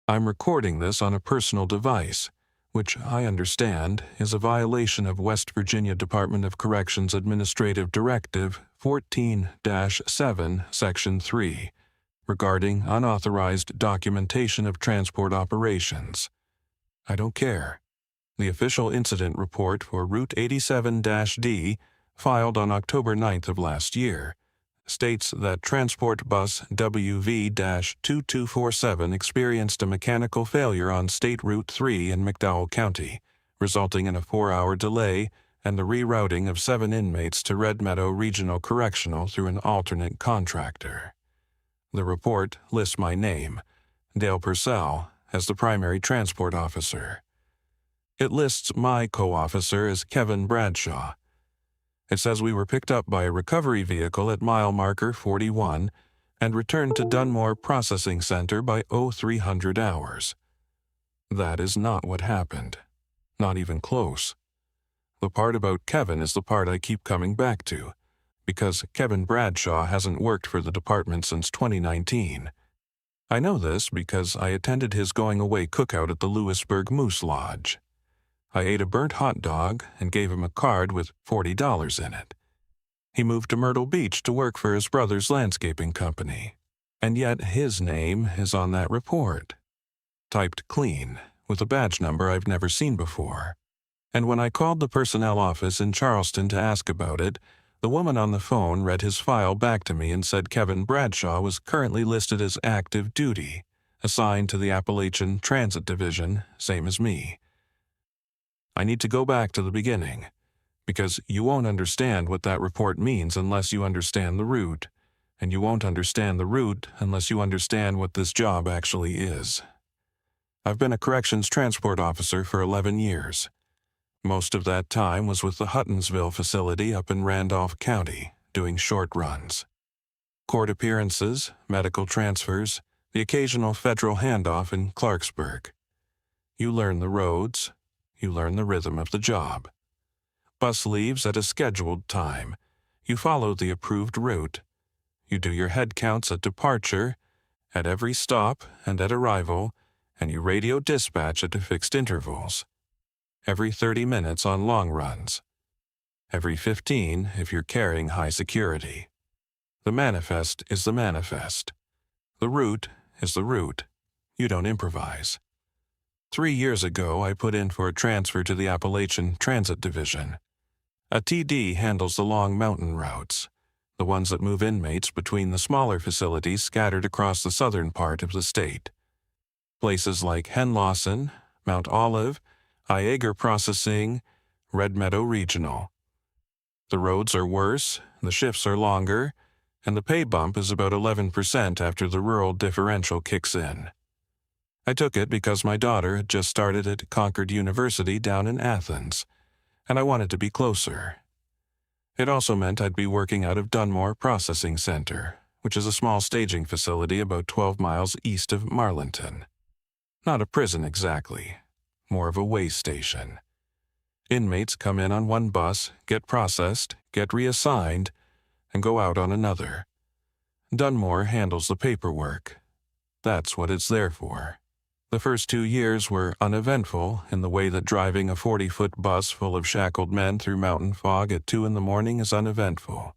I'm recording this on a personal device, which I understand is a violation of West Virginia Department of Corrections Administrative Directive 14-7, Section 3, regarding unauthorized documentation of transport operations. I don't care. The official incident report for Route 87-D, filed on October 9th of last year, states that transport bus WV-2247 experienced a mechanical failure on State Route 3 in McDowell County, resulting in a 4-hour delay and the rerouting of 7 inmates to Red Meadow Regional Correctional through an alternate contractor. The report lists my name, Dale Purcell, as the primary transport officer. It lists my co-officer as Kevin Bradshaw. It says we were picked up by a recovery vehicle at mile marker 41 and returned to Dunmore Processing Center by 0300 hours. That is not what happened. Not even close. The part about Kevin is the part I keep coming back to, because Kevin Bradshaw hasn't worked for the department since 2019. I know this because I attended his going-away cookout at the Lewisburg Moose Lodge. I ate a burnt hot dog and gave him a card with $40 in it. He moved to Myrtle Beach to work for his brother's landscaping company, and yet his name is on that report, typed clean, with a badge number I've never seen before. And when I called the personnel office in Charleston to ask about it, the woman on the phone read his file back to me and said Kevin Bradshaw was currently listed as active duty, assigned to the Appalachian Transit Division, same as me. I need to go back to the beginning, because you won't understand what that report means unless you understand the route, and you won't understand the route unless you understand what this job actually is. I've been a corrections transport officer for 11 years. Most of that time was with the Huttonsville facility up in Randolph County, doing short runs. Court appearances, medical transfers, the occasional federal handoff in Clarksburg. You learn the roads. You learn the rhythm of the job. Bus leaves at a scheduled time. You follow the approved route. You do your head counts at departure, at every stop and at arrival, and you radio dispatch at fixed intervals. Every 30 minutes on long runs. Every 15 if you're carrying high security. The manifest is the manifest. The route is the route. You don't improvise. 3 years ago, I put in for a transfer to the Appalachian Transit Division. A TD handles the long mountain routes, the ones that move inmates between the smaller facilities scattered across the southern part of the state. Places like Henlawson, Mount Olive, Iager Processing, Red Meadow Regional. The roads are worse, the shifts are longer, and the pay bump is about 11% after the rural differential kicks in. I took it because my daughter had just started at Concord University down in Athens, and I wanted to be closer. It also meant I'd be working out of Dunmore Processing Center, which is a small staging facility about 12 miles east of Marlinton. Not a prison exactly, more of a way station. Inmates come in on one bus, get processed, get reassigned, and go out on another. Dunmore handles the paperwork. That's what it's there for. The first 2 years were uneventful in the way that driving a 40-foot bus full of shackled men through mountain fog at 2 a.m. is uneventful.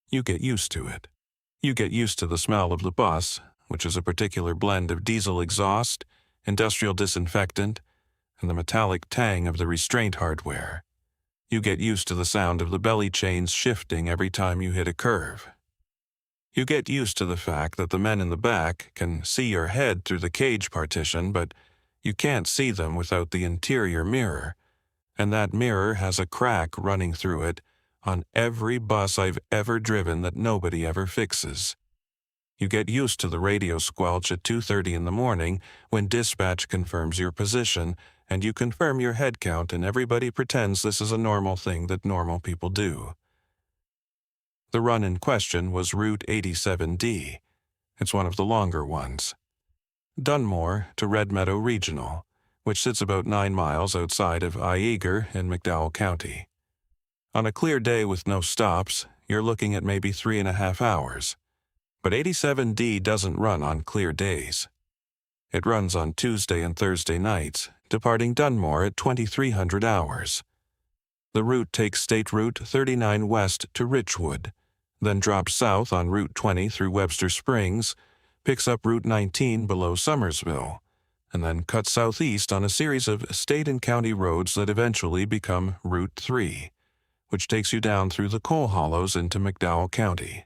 You get used to it. You get used to the smell of the bus, which is a particular blend of diesel exhaust, industrial disinfectant, and the metallic tang of the restraint hardware. You get used to the sound of the belly chains shifting every time you hit a curve. You get used to the fact that the men in the back can see your head through the cage partition, but you can't see them without the interior mirror, and that mirror has a crack running through it on every bus I've ever driven that nobody ever fixes. You get used to the radio squelch at 2:30 in the morning when dispatch confirms your position, and you confirm your head count, and everybody pretends this is a normal thing that normal people do. The run in question was Route 87D. It's one of the longer ones. Dunmore to Red Meadow Regional, which sits about 9 miles outside of Iager in McDowell County. On a clear day with no stops, you're looking at maybe 3.5 hours. But 87D doesn't run on clear days. It runs on Tuesday and Thursday nights, departing Dunmore at 2300 hours. The route takes State Route 39 west to Richwood, then drops south on Route 20 through Webster Springs, picks up Route 19 below Summersville, and then cuts southeast on a series of state and county roads that eventually become Route 3, which takes you down through the coal hollows into McDowell County.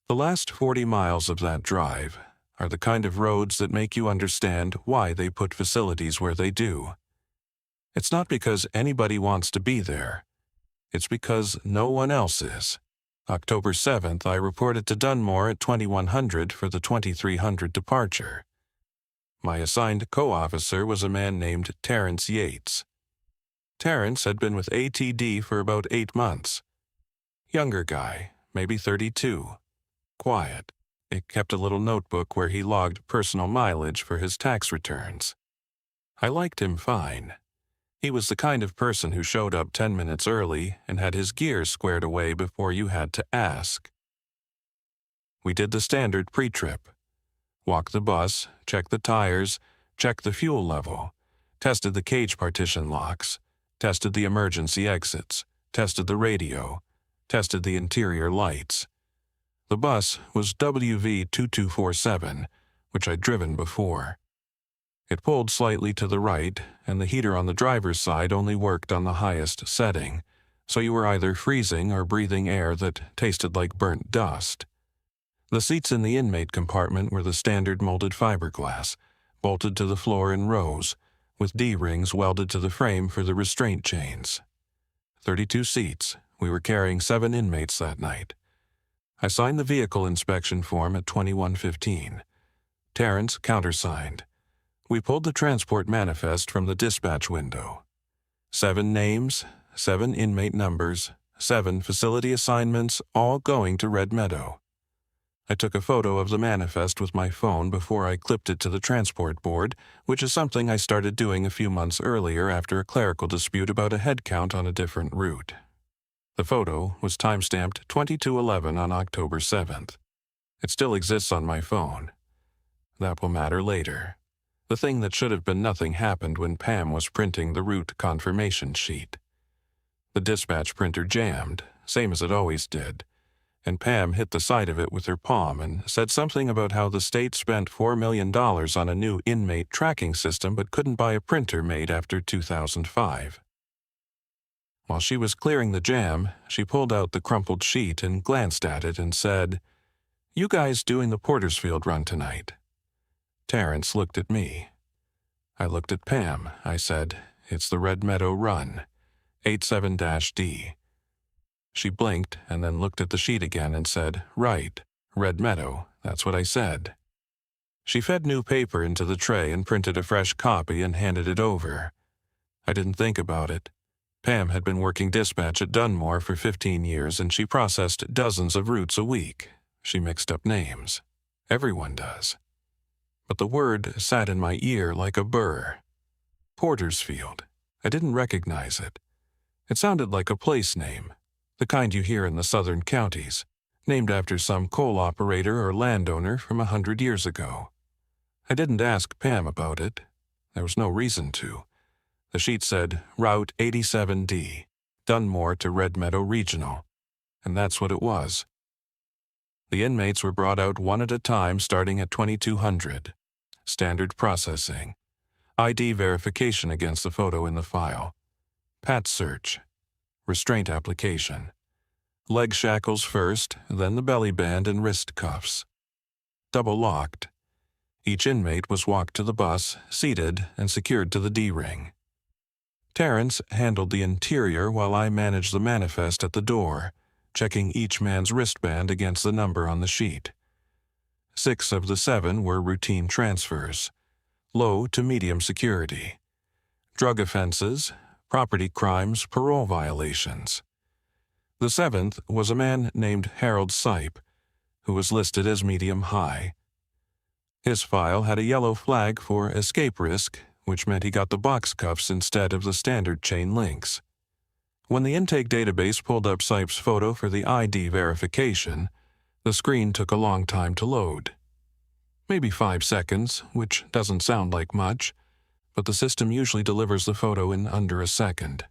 The last 40 miles of that drive are the kind of roads that make you understand why they put facilities where they do. It's not because anybody wants to be there. It's because no one else is. October 7th, I reported to Dunmore at 2100 for the 2300 departure. My assigned co-officer was a man named Terrence Yates. Terrence had been with ATD for about 8 months. Younger guy, maybe 32. Quiet. He kept a little notebook where he logged personal mileage for his tax returns. I liked him fine. He was the kind of person who showed up 10 minutes early and had his gear squared away before you had to ask. We did the standard pre-trip. Walked the bus, checked the tires, checked the fuel level, tested the cage partition locks, tested the emergency exits, tested the radio, tested the interior lights. The bus was WV2247, which I'd driven before. It pulled slightly to the right, and the heater on the driver's side only worked on the highest setting, so you were either freezing or breathing air that tasted like burnt dust. The seats in the inmate compartment were the standard molded fiberglass, bolted to the floor in rows, with D-rings welded to the frame for the restraint chains. 32 seats. We were carrying 7 inmates that night. I signed the vehicle inspection form at 21:15. Terrence countersigned. We pulled the transport manifest from the dispatch window. 7 names, 7 inmate numbers, 7 facility assignments, all going to Red Meadow. I took a photo of the manifest with my phone before I clipped it to the transport board, which is something I started doing a few months earlier after a clerical dispute about a head count on a different route. The photo was timestamped 22:11 on October 7th. It still exists on my phone. That will matter later. The thing that should have been nothing happened when Pam was printing the route confirmation sheet. The dispatch printer jammed, same as it always did, and Pam hit the side of it with her palm and said something about how the state spent $4 million on a new inmate tracking system but couldn't buy a printer made after 2005. While she was clearing the jam, she pulled out the crumpled sheet and glanced at it and said, "You guys doing the Portersfield run tonight?" Terrence looked at me. I looked at Pam. I said, "It's the Red Meadow run, 87-D. She blinked and then looked at the sheet again and said, "Right, Red Meadow, that's what I said." She fed new paper into the tray and printed a fresh copy and handed it over. I didn't think about it. Pam had been working dispatch at Dunmore for 15 years and she processed dozens of routes a week. She mixed up names. Everyone does. But the word sat in my ear like a burr. Portersfield. I didn't recognize it. It sounded like a place name, the kind you hear in the southern counties, named after some coal operator or landowner from 100 years ago. I didn't ask Pam about it. There was no reason to. The sheet said, Route 87D, Dunmore to Red Meadow Regional, and that's what it was. The inmates were brought out one at a time starting at 2200. Standard processing. ID verification against the photo in the file. Pat search. Restraint application. Leg shackles first, then the belly band and wrist cuffs. Double locked. Each inmate was walked to the bus, seated, and secured to the D-ring. Terrence handled the interior while I managed the manifest at the door, checking each man's wristband against the number on the sheet. 6 of the 7 were routine transfers, low to medium security. Drug offenses, property crimes, parole violations. The 7th was a man named Harold Sipe, who was listed as medium-high. His file had a yellow flag for escape risk, which meant he got the box cuffs instead of the standard chain links. When the intake database pulled up Sipe's photo for the ID verification, the screen took a long time to load. Maybe 5 seconds, which doesn't sound like much, but the system usually delivers the photo in under a second.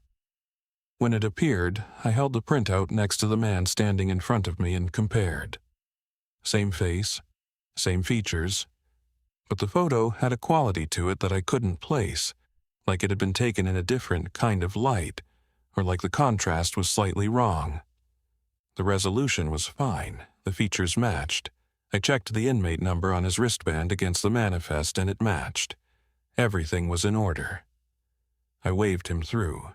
When it appeared, I held the printout next to the man standing in front of me and compared. Same face, same features, but the photo had a quality to it that I couldn't place, like it had been taken in a different kind of light, or like the contrast was slightly wrong. The resolution was fine, the features matched. I checked the inmate number on his wristband against the manifest and it matched. Everything was in order. I waved him through.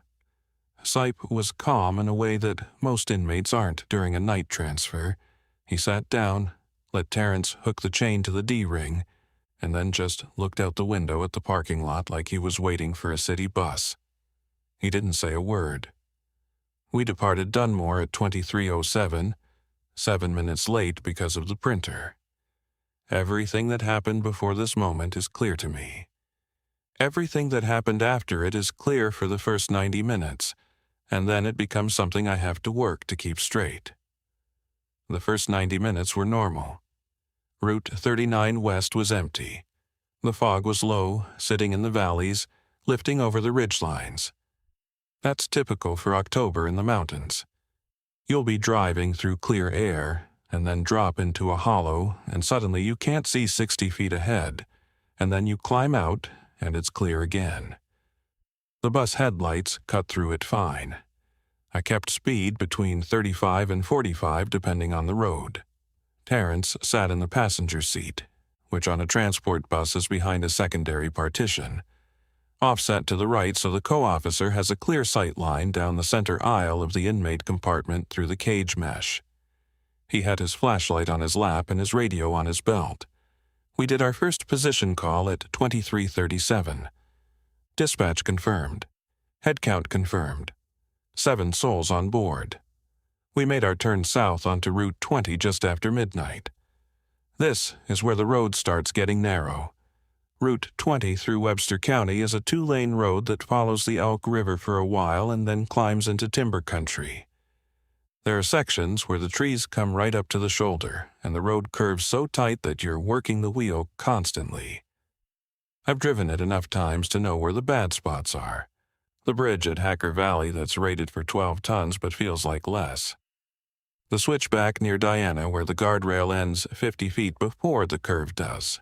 Sipe was calm in a way that most inmates aren't during a night transfer. He sat down, let Terrence hook the chain to the D-ring, and then just looked out the window at the parking lot like he was waiting for a city bus. He didn't say a word. We departed Dunmore at 23:07, 7 minutes late because of the printer. Everything that happened before this moment is clear to me. Everything that happened after it is clear for the first 90 minutes, and then it becomes something I have to work to keep straight. The first 90 minutes were normal. Route 39 West was empty. The fog was low, sitting in the valleys, lifting over the ridgelines. That's typical for October in the mountains. You'll be driving through clear air, and then drop into a hollow, and suddenly you can't see 60 feet ahead, and then you climb out, and it's clear again. The bus headlights cut through it fine. I kept speed between 35 and 45 depending on the road. Terrence sat in the passenger seat, which on a transport bus is behind a secondary partition, offset to the right so the co-officer has a clear sight line down the center aisle of the inmate compartment through the cage mesh. He had his flashlight on his lap and his radio on his belt. We did our first position call at 23:37. Dispatch confirmed. Head count confirmed. 7 souls on board. We made our turn south onto Route 20 just after midnight. This is where the road starts getting narrow. Route 20 through Webster County is a 2-lane road that follows the Elk River for a while and then climbs into timber country. There are sections where the trees come right up to the shoulder, and the road curves so tight that you're working the wheel constantly. I've driven it enough times to know where the bad spots are. The bridge at Hacker Valley that's rated for 12 tons but feels like less. The switchback near Diana where the guardrail ends 50 feet before the curve does.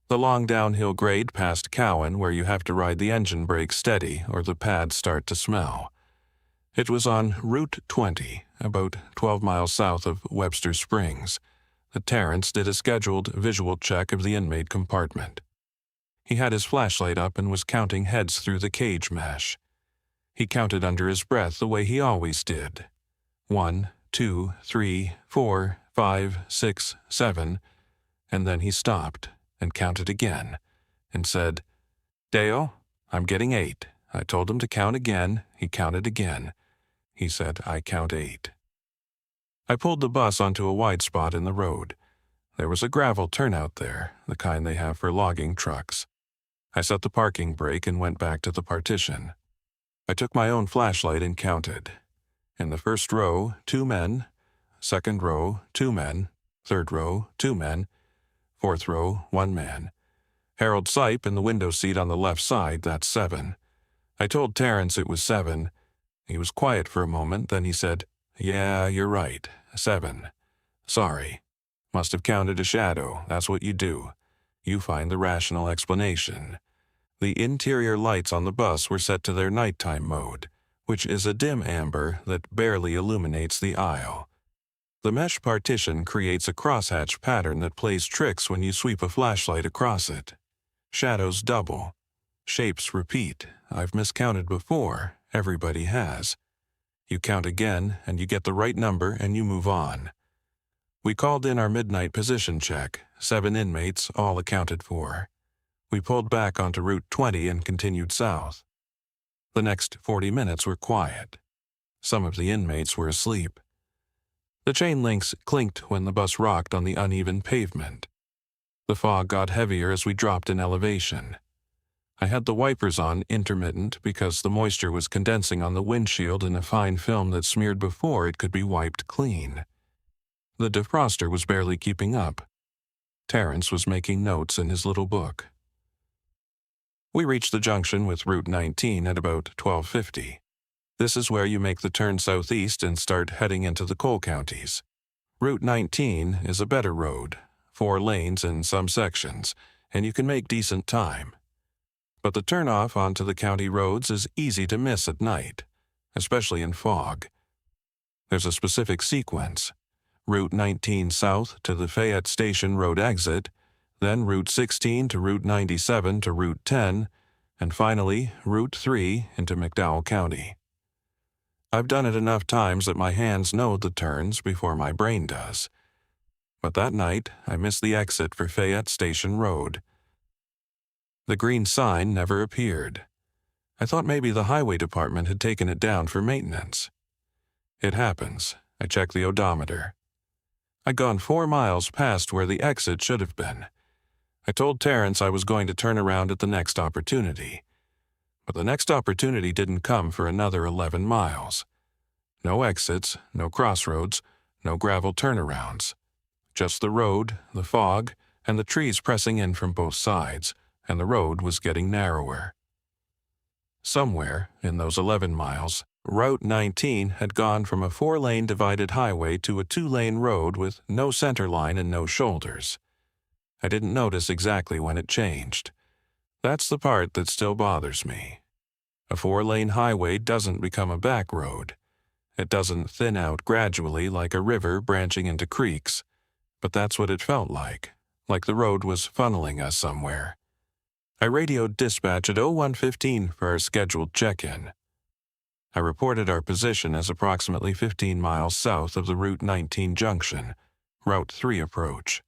The long downhill grade past Cowan where you have to ride the engine brake steady or the pads start to smell. It was on Route 20, about 12 miles south of Webster Springs, that Terrence did a scheduled visual check of the inmate compartment. He had his flashlight up and was counting heads through the cage mesh. He counted under his breath the way he always did. 1, 2, 3, 4, 5, 6, 7, and then he stopped and counted again and said, "Dale, I'm getting 8. I told him to count again. He counted again. He said, I count 8. I pulled the bus onto a wide spot in the road. There was a gravel turnout there, the kind they have for logging trucks. I set the parking brake and went back to the partition. I took my own flashlight and counted. In the first row, 2 men. Second row, 2 men. Third row, 2 men. Fourth row, 1 man. Harold Sipe in the window seat on the left side, that's 7. I told Terrence it was 7. He was quiet for a moment, then he said, "Yeah, you're right, 7. Sorry. Must have counted a shadow, that's what you do. You find the rational explanation." The interior lights on the bus were set to their nighttime mode, which is a dim amber that barely illuminates the aisle. The mesh partition creates a crosshatch pattern that plays tricks when you sweep a flashlight across it. Shadows double. Shapes repeat. I've miscounted before. Everybody has. You count again, and you get the right number, and you move on. We called in our midnight position check, 7 inmates, all accounted for. We pulled back onto Route 20 and continued south. The next 40 minutes were quiet. Some of the inmates were asleep. The chain links clinked when the bus rocked on the uneven pavement. The fog got heavier as we dropped in elevation. I had the wipers on intermittent because the moisture was condensing on the windshield in a fine film that smeared before it could be wiped clean. The defroster was barely keeping up. Terrence was making notes in his little book. We reached the junction with Route 19 at about 12:50. This is where you make the turn southeast and start heading into the coal counties. Route 19 is a better road, 4 lanes in some sections, and you can make decent time. But the turnoff onto the county roads is easy to miss at night, especially in fog. There's a specific sequence: Route 19 south to the Fayette Station Road exit, then Route 16 to Route 97 to Route 10, and finally Route 3 into McDowell County. I've done it enough times that my hands know the turns before my brain does. But that night, I missed the exit for Fayette Station Road. The green sign never appeared. I thought maybe the highway department had taken it down for maintenance. It happens. I checked the odometer. I'd gone 4 miles past where the exit should have been. I told Terrence I was going to turn around at the next opportunity. But the next opportunity didn't come for another 11 miles. No exits, no crossroads, no gravel turnarounds. Just the road, the fog, and the trees pressing in from both sides, and the road was getting narrower. Somewhere in those 11 miles, Route 19 had gone from a 4-lane divided highway to a 2-lane road with no center line and no shoulders. I didn't notice exactly when it changed. That's the part that still bothers me. A 4-lane highway doesn't become a back road. It doesn't thin out gradually like a river branching into creeks, but that's what it felt like the road was funneling us somewhere. I radioed dispatch at 01:15 for our scheduled check-in. I reported our position as approximately 15 miles south of the Route 19 junction, Route 3 approach.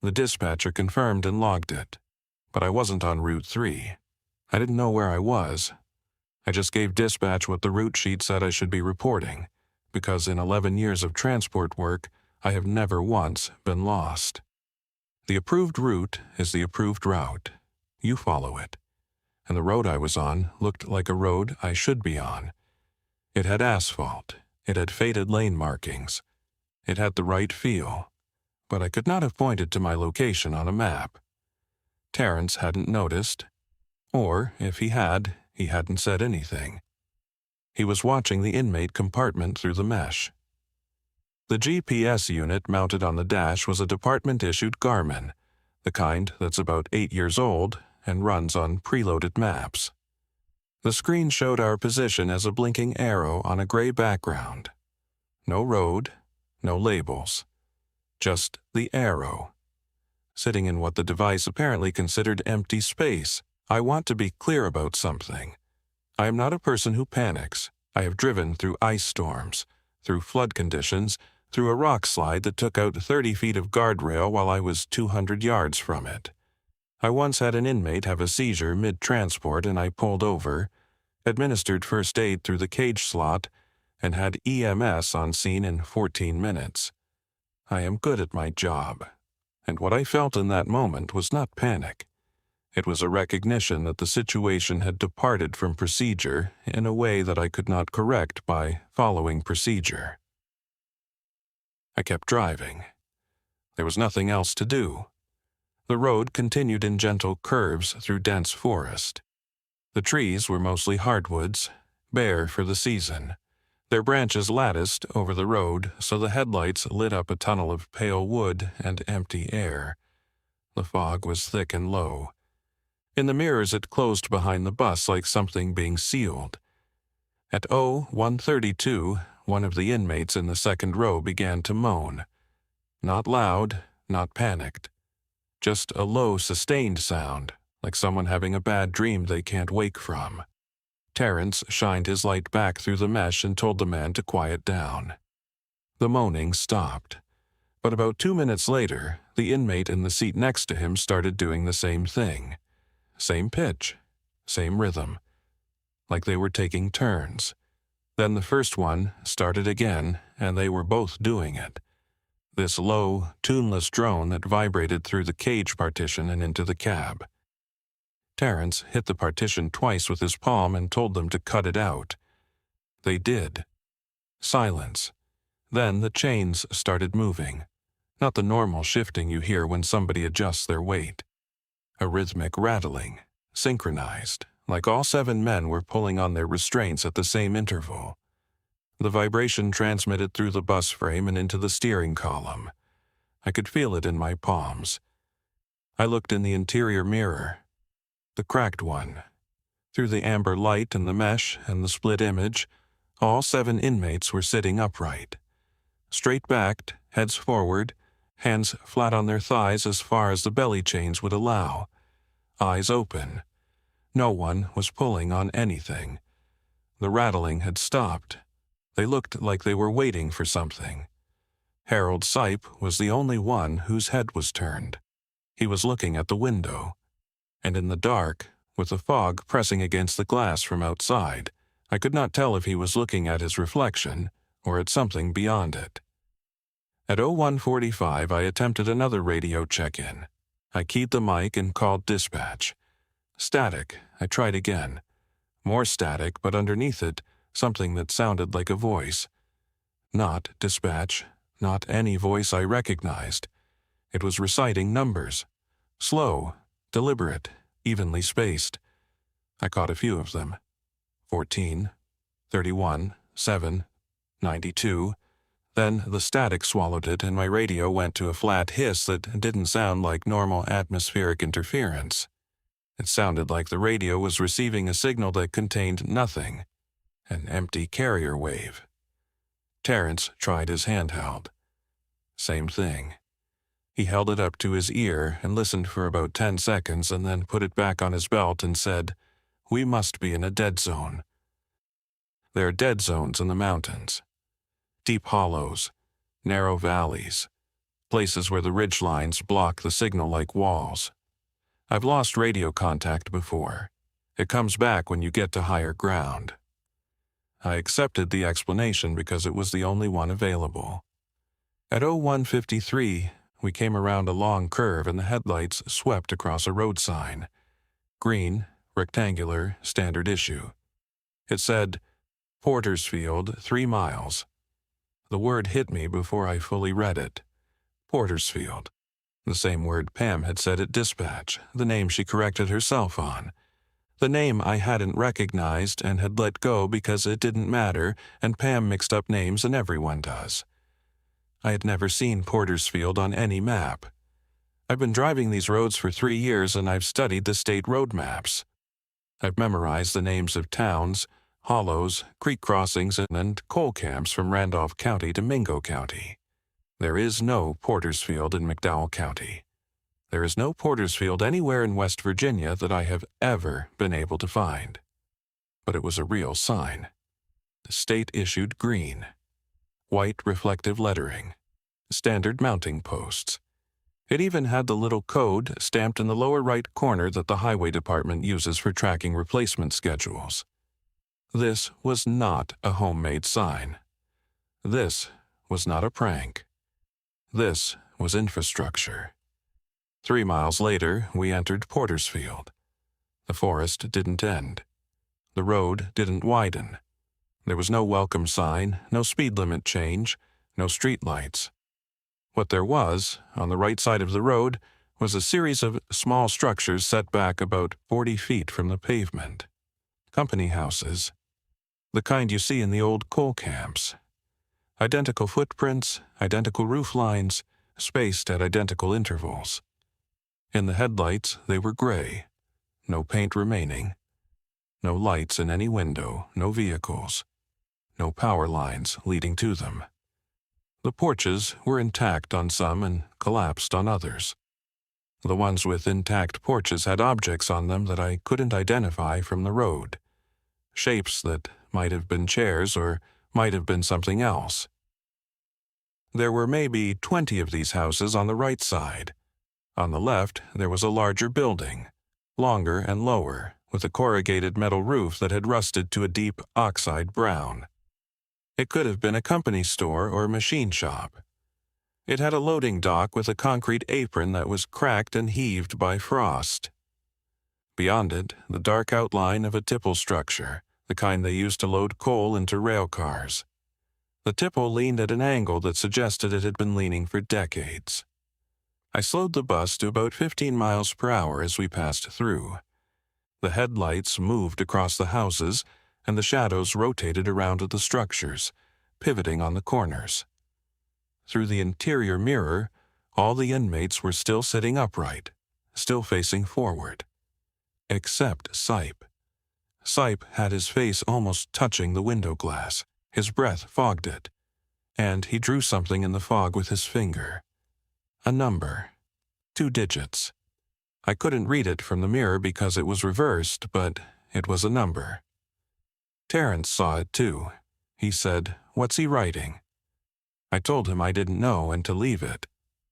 The dispatcher confirmed and logged it, but I wasn't on Route 3. I didn't know where I was. I just gave dispatch what the route sheet said I should be reporting, because in 11 years of transport work, I have never once been lost. The approved route is the approved route. You follow it. And the road I was on looked like a road I should be on. It had asphalt. It had faded lane markings. It had the right feel. But I could not have pointed to my location on a map. Terrence hadn't noticed. Or, if he hadn't said anything. He was watching the inmate compartment through the mesh. The GPS unit mounted on the dash was a department-issued Garmin, the kind that's about 8 years old and runs on preloaded maps. The screen showed our position as a blinking arrow on a gray background. No road, no labels. Just the arrow. Sitting in what the device apparently considered empty space, I want to be clear about something. I am not a person who panics. I have driven through ice storms, through flood conditions, through a rock slide that took out 30 feet of guardrail while I was 200 yards from it. I once had an inmate have a seizure mid-transport and I pulled over, administered first aid through the cage slot, and had EMS on scene in 14 minutes. I am good at my job, and what I felt in that moment was not panic. It was a recognition that the situation had departed from procedure in a way that I could not correct by following procedure. I kept driving. There was nothing else to do. The road continued in gentle curves through dense forest. The trees were mostly hardwoods, bare for the season, their branches latticed over the road so the headlights lit up a tunnel of pale wood and empty air. The fog was thick and low. In the mirrors it closed behind the bus like something being sealed. At 01:32, one of the inmates in the second row began to moan. Not loud, not panicked. Just a low, sustained sound, like someone having a bad dream they can't wake from. Terrence shined his light back through the mesh and told the man to quiet down. The moaning stopped. But about 2 minutes later, the inmate in the seat next to him started doing the same thing. Same pitch, same rhythm. Like they were taking turns. Then the first one started again, and they were both doing it. This low, tuneless drone that vibrated through the cage partition and into the cab. Terrence hit the partition twice with his palm and told them to cut it out. They did. Silence. Then the chains started moving. not the normal shifting you hear when somebody adjusts their weight. A rhythmic rattling, synchronized, like all 7 men were pulling on their restraints at the same interval. The vibration transmitted through the bus frame and into the steering column. I could feel it in my palms. I looked in the interior mirror, the cracked one. Through the amber light and the mesh and the split image, all 7 inmates were sitting upright. Straight-backed, heads forward, hands flat on their thighs as far as the belly chains would allow, eyes open. No one was pulling on anything. The rattling had stopped. They looked like they were waiting for something. Harold Sipe was the only one whose head was turned. He was looking at the window, and in the dark, with the fog pressing against the glass from outside, I could not tell if he was looking at his reflection or at something beyond it. At 01:45, I attempted another radio check-in. I keyed the mic and called dispatch. Static. I tried again. More static, but underneath it, something that sounded like a voice. Not dispatch, not any voice I recognized. It was reciting numbers. Slow, deliberate, evenly spaced. I caught a few of them. 14, 31, 7, 92. Then the static swallowed it and my radio went to a flat hiss that didn't sound like normal atmospheric interference. It sounded like the radio was receiving a signal that contained nothing. An empty carrier wave. Terrence tried his handheld. Same thing. He held it up to his ear and listened for about 10 seconds and then put it back on his belt and said, "We must be in a dead zone." There are dead zones in the mountains. Deep hollows, narrow valleys, places where the ridge lines block the signal like walls. I've lost radio contact before. It comes back when you get to higher ground. I accepted the explanation because it was the only one available. At 01:53, we came around a long curve and the headlights swept across a road sign. Green, rectangular, standard issue. It said, Portersfield, 3 miles. The word hit me before I fully read it. Portersfield. The same word Pam had said at dispatch, the name she corrected herself on. The name I hadn't recognized and had let go because it didn't matter, and Pam mixed up names and everyone does. I had never seen Portersfield on any map. I've been driving these roads for 3 years and I've studied the state road maps. I've memorized the names of towns, hollows, creek crossings, and coal camps from Randolph County to Mingo County. There is no Portersfield in McDowell County. There is no Portersfield anywhere in West Virginia that I have ever been able to find. But it was a real sign. The state issued green. White reflective lettering. Standard mounting posts. It even had the little code stamped in the lower right corner that the highway department uses for tracking replacement schedules. This was not a homemade sign. This was not a prank. This was infrastructure. 3 miles later, we entered Portersfield. The forest didn't end. The road didn't widen. There was no welcome sign, no speed limit change, no street lights. What there was, on the right side of the road, was a series of small structures set back about 40 feet from the pavement. Company houses. The kind you see in the old coal camps. Identical footprints, identical roof lines, spaced at identical intervals. In the headlights, they were gray. No paint remaining. No lights in any window, no vehicles. No power lines leading to them. The porches were intact on some and collapsed on others. The ones with intact porches had objects on them that I couldn't identify from the road. Shapes that might have been chairs or might have been something else. There were maybe 20 of these houses on the right side. On the left, there was a larger building, longer and lower, with a corrugated metal roof that had rusted to a deep oxide brown. It could have been a company store or machine shop. It had a loading dock with a concrete apron that was cracked and heaved by frost. Beyond it, the dark outline of a tipple structure, the kind they used to load coal into rail cars. The tipple leaned at an angle that suggested it had been leaning for decades. I slowed the bus to about 15 miles per hour as we passed through. The headlights moved across the houses, and the shadows rotated around the structures, pivoting on the corners. Through the interior mirror, all the inmates were still sitting upright, still facing forward. Except Sipe. Sipe had his face almost touching the window glass. His breath fogged it, and he drew something in the fog with his finger. A number. 2 digits. I couldn't read it from the mirror because it was reversed, but it was a number. Terrence saw it too. He said, "What's he writing?" I told him I didn't know and to leave it.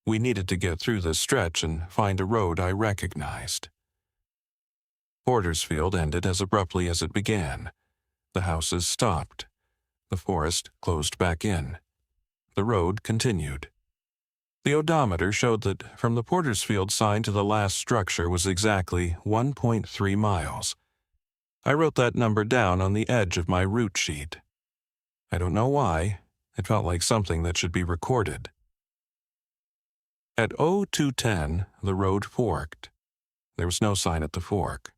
We needed to get through this stretch and find a road I recognized. Portersfield ended as abruptly as it began. The houses stopped. The forest closed back in. The road continued. The odometer showed that from the Portersfield sign to the last structure was exactly 1.3 miles. I wrote that number down on the edge of my route sheet. I don't know why. It felt like something that should be recorded. At 0210, the road forked. There was no sign at the fork.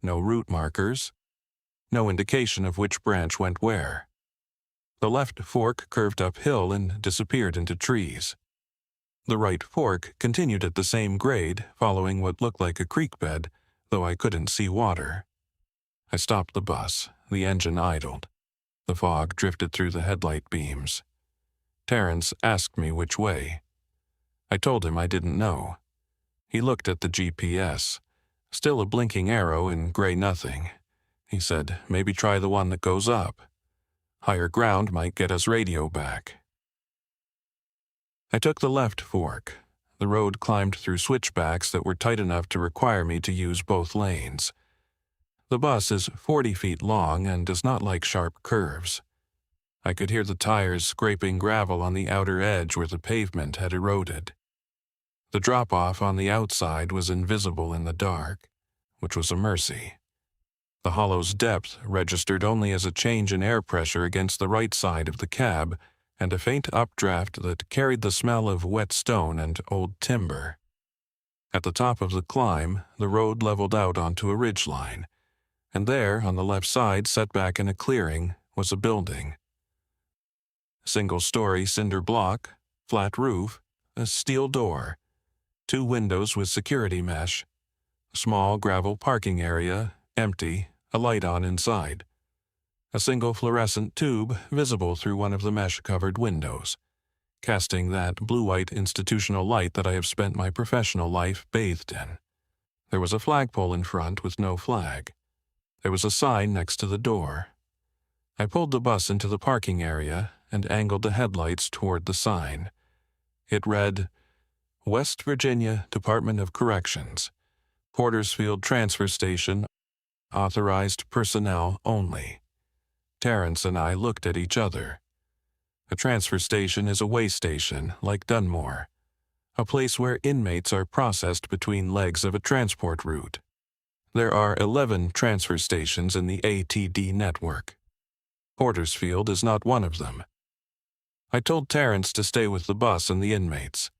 No route markers. No indication of which branch went where. The left fork curved uphill and disappeared into trees. The right fork continued at the same grade, following what looked like a creek bed, though I couldn't see water. I stopped the bus. The engine idled. The fog drifted through the headlight beams. Terrence asked me which way. I told him I didn't know. He looked at the GPS. Still a blinking arrow in gray nothing. He said, "Maybe try the one that goes up. Higher ground might get us radio back." I took the left fork. The road climbed through switchbacks that were tight enough to require me to use both lanes. The bus is 40 feet long and does not like sharp curves. I could hear the tires scraping gravel on the outer edge where the pavement had eroded. The drop-off on the outside was invisible in the dark, which was a mercy. The hollow's depth registered only as a change in air pressure against the right side of the cab and a faint updraft that carried the smell of wet stone and old timber. At the top of the climb, the road leveled out onto a ridgeline, and there, on the left side, set back in a clearing, was a building. Single-story cinder block, flat roof, a steel door, 2 windows with security mesh, a small gravel parking area, empty, a light on inside. A single fluorescent tube visible through one of the mesh-covered windows, casting that blue-white institutional light that I have spent my professional life bathed in. There was a flagpole in front with no flag. There was a sign next to the door. I pulled the bus into the parking area and angled the headlights toward the sign. It read, "West Virginia Department of Corrections, Portersfield Transfer Station, authorized personnel only." Terrence and I looked at each other. A transfer station is a way station, like Dunmore, a place where inmates are processed between legs of a transport route. There are 11 transfer stations in the ATD network. Portersfield is not one of them. I told Terrence to stay with the bus and the inmates.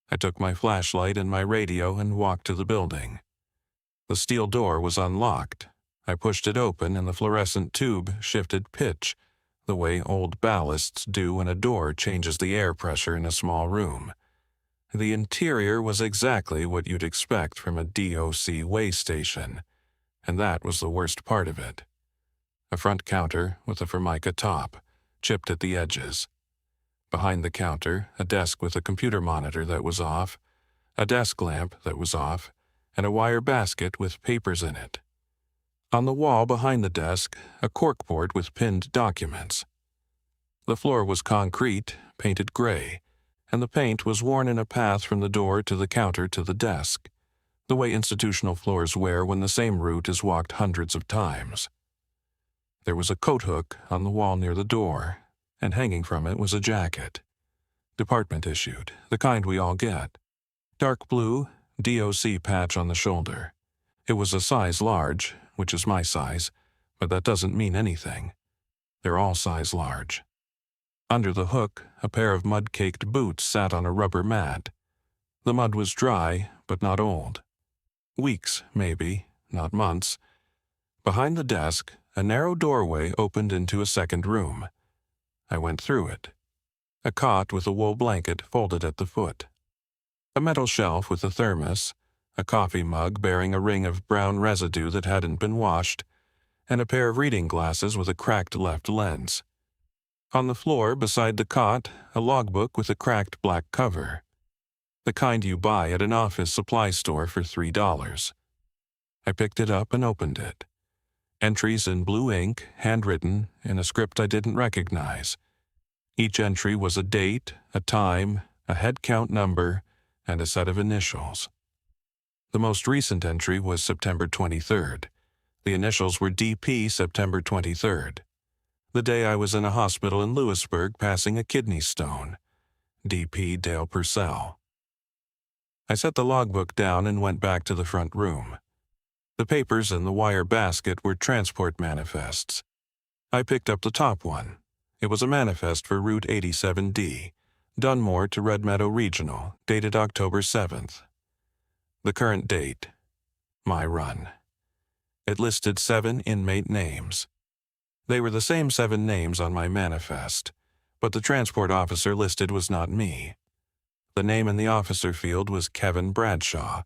I took my flashlight and my radio and walked to the building. The steel door was unlocked. I pushed it open and the fluorescent tube shifted pitch, the way old ballasts do when a door changes the air pressure in a small room. The interior was exactly what you'd expect from a DOC way station, and that was the worst part of it. A front counter with a formica top, chipped at the edges. Behind the counter, a desk with a computer monitor that was off, a desk lamp that was off, and a wire basket with papers in it. On the wall behind the desk, a corkboard with pinned documents. The floor was concrete, painted gray, and the paint was worn in a path from the door to the counter to the desk, the way institutional floors wear when the same route is walked hundreds of times. There was a coat hook on the wall near the door, and hanging from it was a jacket. Department issued, the kind we all get. Dark blue, DOC patch on the shoulder. It was a size large, which is my size, but that doesn't mean anything. They're all size large. Under the hook, a pair of mud-caked boots sat on a rubber mat. The mud was dry, but not old. Weeks, maybe, not months. Behind the desk, a narrow doorway opened into a second room. I went through it. A cot with a wool blanket folded at the foot. A metal shelf with a thermos, a coffee mug bearing a ring of brown residue that hadn't been washed, and a pair of reading glasses with a cracked left lens. On the floor beside the cot, a logbook with a cracked black cover. The kind you buy at an office supply store for $3. I picked it up and opened it. Entries in blue ink, handwritten, in a script I didn't recognize. Each entry was a date, a time, a head count number, and a set of initials. The most recent entry was September 23rd. The initials were DP September 23rd. The day I was in a hospital in Lewisburg passing a kidney stone. DP Dale Purcell. I set the logbook down and went back to the front room. The papers in the wire basket were transport manifests. I picked up the top one. It was a manifest for Route 87D, Dunmore to Red Meadow Regional, dated October 7th. The current date. My run. It listed 7 inmate names. They were the same 7 names on my manifest, but the transport officer listed was not me. The name in the officer field was Kevin Bradshaw.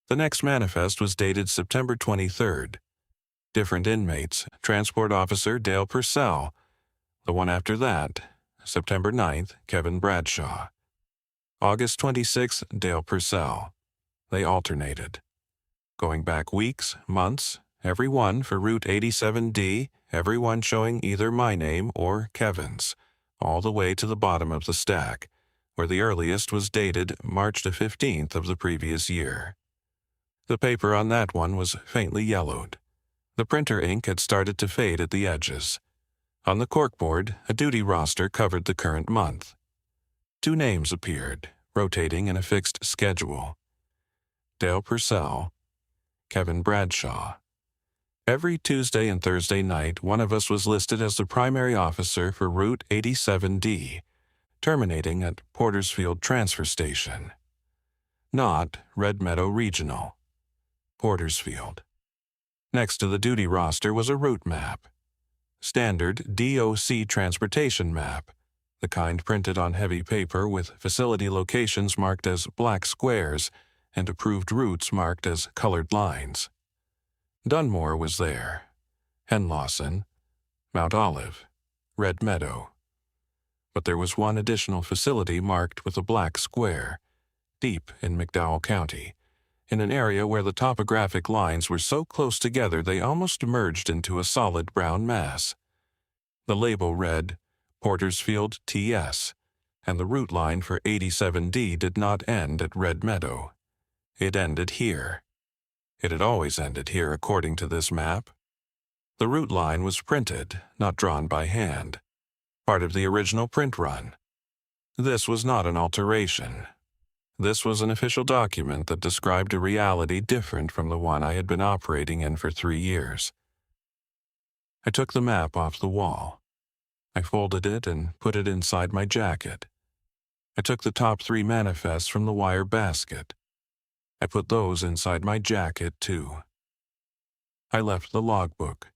The next manifest was dated September 23rd. Different inmates, transport officer Dale Purcell. The one after that, September 9th, Kevin Bradshaw. August 26th, Dale Purcell. They alternated. Going back weeks, months, every one for Route 87D, every one showing either my name or Kevin's, all the way to the bottom of the stack, where the earliest was dated March the 15th of the previous year. The paper on that one was faintly yellowed. The printer ink had started to fade at the edges. On the corkboard, a duty roster covered the current month. 2 names appeared, rotating in a fixed schedule. Dale Purcell, Kevin Bradshaw. Every Tuesday and Thursday night, one of us was listed as the primary officer for Route 87D, terminating at Portersfield Transfer Station. Not Red Meadow Regional. Portersfield. Next to the duty roster was a route map. Standard DOC transportation map, the kind printed on heavy paper with facility locations marked as black squares and approved routes marked as colored lines. Dunmore was there, Henlawson, Mount Olive, Red Meadow. But there was one additional facility marked with a black square, deep in McDowell County, in an area where the topographic lines were so close together they almost merged into a solid brown mass. The label read, Portersfield TS, and the route line for 87D did not end at Red Meadow. It ended here. It had always ended here according to this map. The route line was printed, not drawn by hand, part of the original print run. This was not an alteration. This was an official document that described a reality different from the one I had been operating in for 3 years. I took the map off the wall. I folded it and put it inside my jacket. I took the top 3 manifests from the wire basket. I put those inside my jacket, too. I left the logbook.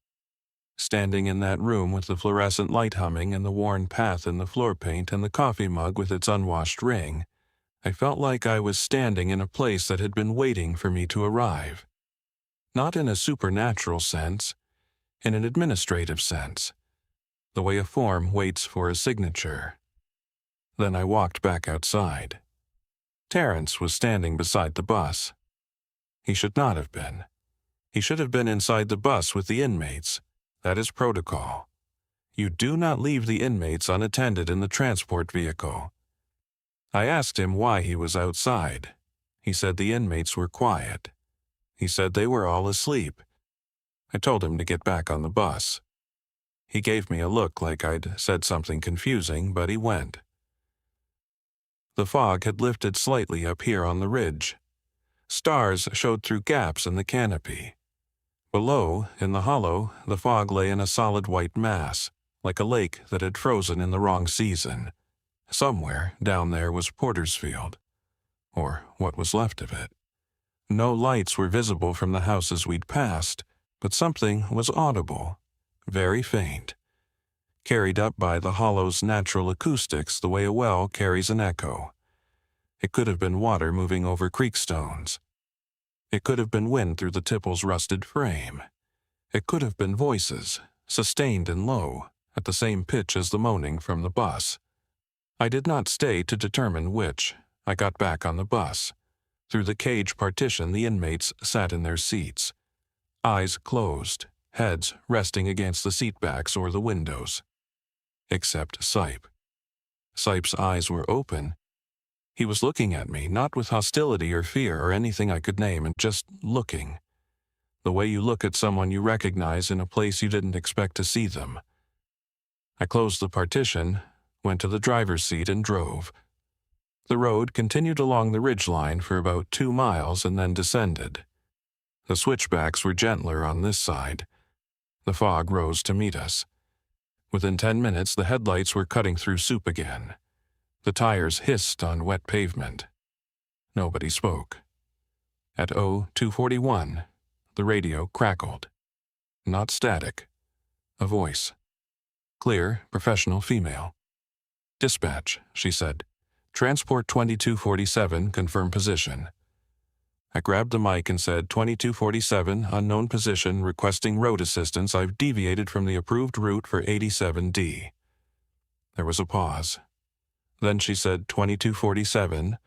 Standing in that room with the fluorescent light humming and the worn path in the floor paint and the coffee mug with its unwashed ring, I felt like I was standing in a place that had been waiting for me to arrive. Not in a supernatural sense, in an administrative sense, the way a form waits for a signature. Then I walked back outside. Terrence was standing beside the bus. He should not have been. He should have been inside the bus with the inmates. That is protocol. You do not leave the inmates unattended in the transport vehicle. I asked him why he was outside. He said the inmates were quiet. He said they were all asleep. I told him to get back on the bus. He gave me a look like I'd said something confusing, but he went. The fog had lifted slightly up here on the ridge. Stars showed through gaps in the canopy. Below, in the hollow, the fog lay in a solid white mass, like a lake that had frozen in the wrong season. Somewhere down there was Portersfield, or what was left of it. No lights were visible from the houses we'd passed, but something was audible, very faint, carried up by the hollow's natural acoustics the way a well carries an echo. It could have been water moving over creek stones. It could have been wind through the tipple's rusted frame. It could have been voices, sustained and low, at the same pitch as the moaning from the bus. I did not stay to determine which. I got back on the bus. Through the cage partition the inmates sat in their seats, eyes closed, heads resting against the seatbacks or the windows. Except Sipe. Sipe's eyes were open. He was looking at me, not with hostility or fear or anything I could name, and just looking. The way you look at someone you recognize in a place you didn't expect to see them. I closed the partition, went to the driver's seat and drove. The road continued along the ridgeline for about 2 miles and then descended. The switchbacks were gentler on this side. The fog rose to meet us. Within 10 minutes, the headlights were cutting through soup again. The tires hissed on wet pavement. Nobody spoke. At 0241, the radio crackled. Not static. A voice. Clear, professional female. "Dispatch," she said. "Transport 2247, confirm position." I grabbed the mic and said, 2247, unknown position, requesting road assistance. I've deviated from the approved route for 87D. There was a pause. Then she said, 2247,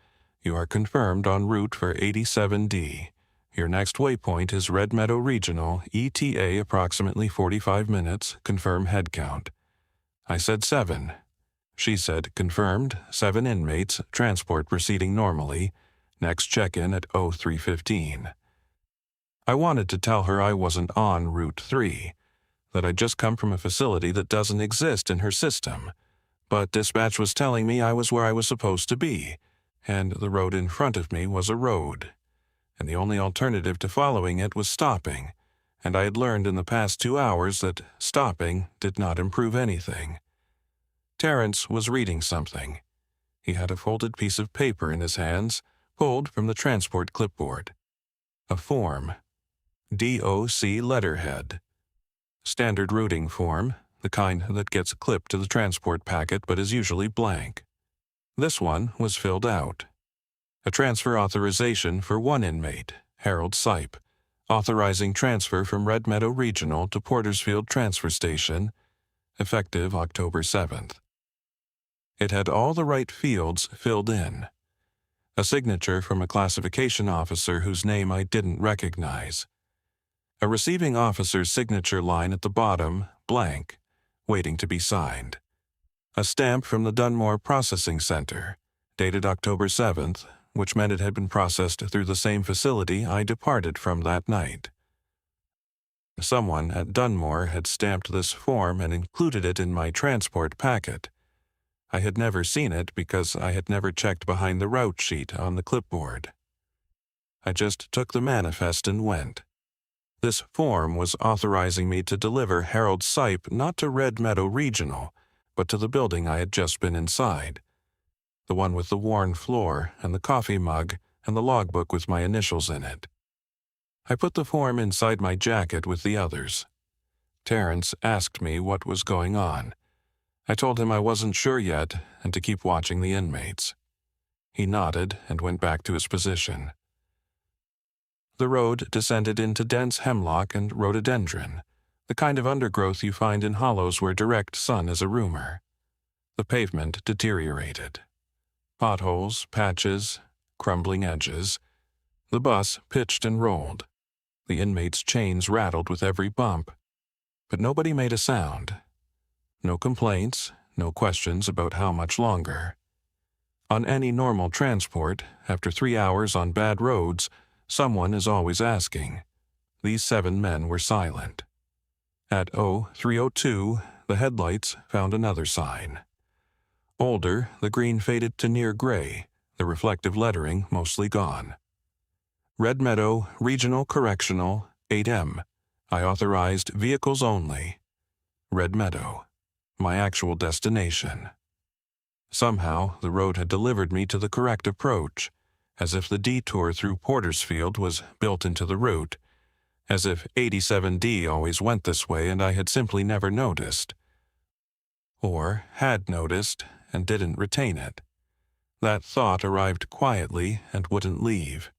you are confirmed en route for 87D. Your next waypoint is Red Meadow Regional, ETA approximately 45 minutes, confirm head count. I said 7. She said, confirmed, 7 inmates, transport proceeding normally. Next check-in at 0315. I wanted to tell her I wasn't on Route 3, that I'd just come from a facility that doesn't exist in her system, but dispatch was telling me I was where I was supposed to be, and the road in front of me was a road, and the only alternative to following it was stopping, and I had learned in the past 2 hours that stopping did not improve anything. Terrence was reading something. He had a folded piece of paper in his hands, pulled from the transport clipboard. A form. DOC letterhead. Standard routing form, the kind that gets clipped to the transport packet but is usually blank. This one was filled out. A transfer authorization for 1 inmate, Harold Sipe, authorizing transfer from Red Meadow Regional to Portersfield Transfer Station, effective October 7th. It had all the right fields filled in. A signature from a classification officer whose name I didn't recognize. A receiving officer's signature line at the bottom, blank, waiting to be signed. A stamp from the Dunmore Processing Center, dated October 7th, which meant it had been processed through the same facility I departed from that night. Someone at Dunmore had stamped this form and included it in my transport packet. I had never seen it because I had never checked behind the route sheet on the clipboard. I just took the manifest and went. This form was authorizing me to deliver Harold Sipe not to Red Meadow Regional, but to the building I had just been inside. The one with the worn floor and the coffee mug and the logbook with my initials in it. I put the form inside my jacket with the others. Terrence asked me what was going on. I told him I wasn't sure yet and to keep watching the inmates. He nodded and went back to his position. The road descended into dense hemlock and rhododendron, the kind of undergrowth you find in hollows where direct sun is a rumor. The pavement deteriorated. Potholes, patches, crumbling edges. The bus pitched and rolled. The inmates' chains rattled with every bump. But nobody made a sound. No complaints, no questions about how much longer. On any normal transport, after 3 hours on bad roads, someone is always asking. These 7 men were silent. At 0302, the headlights found another sign. Older, the green faded to near gray, the reflective lettering mostly gone. Red Meadow, Regional Correctional, 8M. I authorized vehicles only. Red Meadow. my actual destination. Somehow, the road had delivered me to the correct approach, as if the detour through Portersfield was built into the route, as if 87D always went this way and I had simply never noticed. Or had noticed and didn't retain it. That thought arrived quietly and wouldn't leave.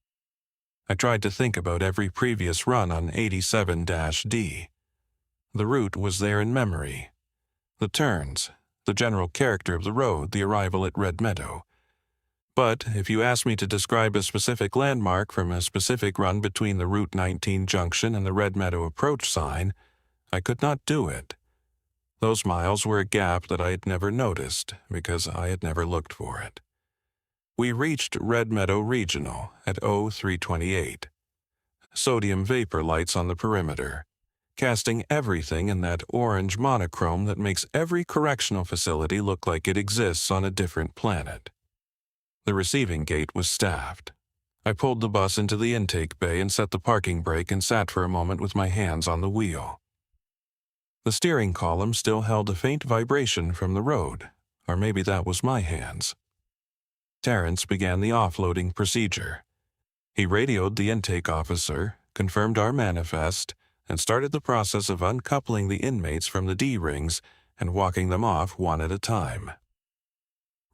I tried to think about every previous run on 87-D. The route was there in memory. The turns, the general character of the road, the arrival at Red Meadow. But if you asked me to describe a specific landmark from a specific run between the Route 19 junction and the Red Meadow approach sign, I could not do it. Those miles were a gap that I had never noticed because I had never looked for it. We reached Red Meadow Regional at 0328. Sodium vapor lights on the perimeter, casting everything in that orange monochrome that makes every correctional facility look like it exists on a different planet. The receiving gate was staffed. I pulled the bus into the intake bay and set the parking brake and sat for a moment with my hands on the wheel. The steering column still held a faint vibration from the road, or maybe that was my hands. Terrence began the offloading procedure. He radioed the intake officer, confirmed our manifest, and started the process of uncoupling the inmates from the D-rings and walking them off one at a time.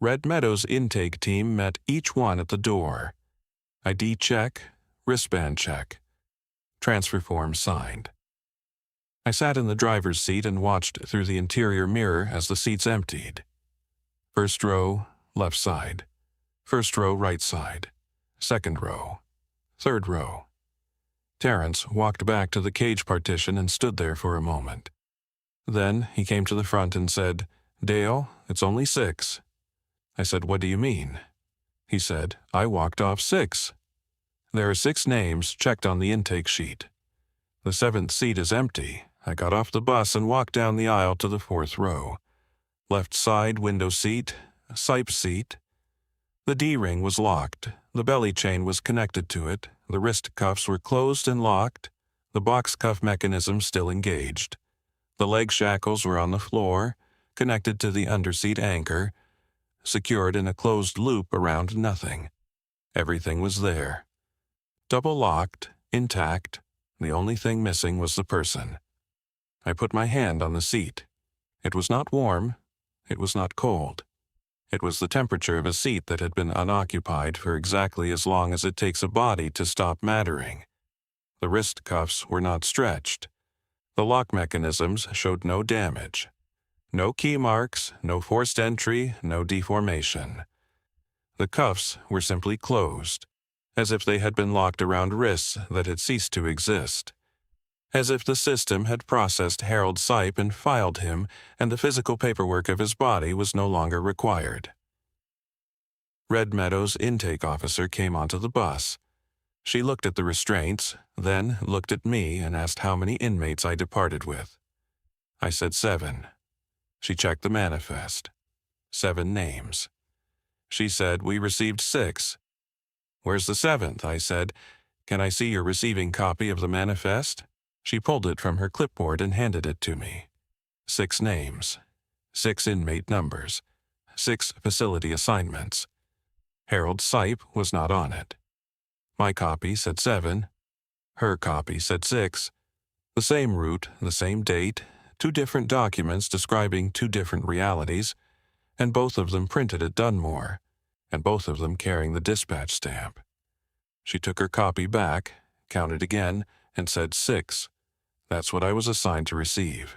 Red Meadow's intake team met each one at the door. ID check, wristband check. Transfer form signed. I sat in the driver's seat and watched through the interior mirror as the seats emptied. First row, left side. First row, right side. Second row. Third row. Terrence walked back to the cage partition and stood there for a moment. Then he came to the front and said, "Dale, it's only 6. I said, "What do you mean?" He said, "I walked off 6. There are 6 names checked on the intake sheet. The 7th seat is empty. I got off the bus and walked down the aisle to the 4th row. Left side window seat, Sipe seat. The D-ring was locked. The belly chain was connected to it. The wrist cuffs were closed and locked. The box cuff mechanism still engaged. The leg shackles were on the floor, connected to the underseat anchor, secured in a closed loop around nothing. Everything was there. Double locked, intact. The only thing missing was the person. I put my hand on the seat. It was not warm. It was not cold. It was the temperature of a seat that had been unoccupied for exactly as long as it takes a body to stop mattering. The wrist cuffs were not stretched. The lock mechanisms showed no damage. No key marks, no forced entry, no deformation. The cuffs were simply closed, as if they had been locked around wrists that had ceased to exist. As if the system had processed Harold Sipe and filed him, and the physical paperwork of his body was no longer required. Red Meadow's intake officer came onto the bus. She looked at the restraints, then looked at me and asked how many inmates I departed with. I said 7. She checked the manifest. 7 names. She said, "We received 6. "Where's the 7th?" I said. "Can I see your receiving copy of the manifest?" She pulled it from her clipboard and handed it to me. 6 names. 6 inmate numbers. 6 facility assignments. Harold Sipe was not on it. My copy said 7. Her copy said 6. The same route, the same date, 2 different documents describing 2 different realities, and both of them printed at Dunmore, and both of them carrying the dispatch stamp. She took her copy back, counted again, and said 6. That's what I was assigned to receive.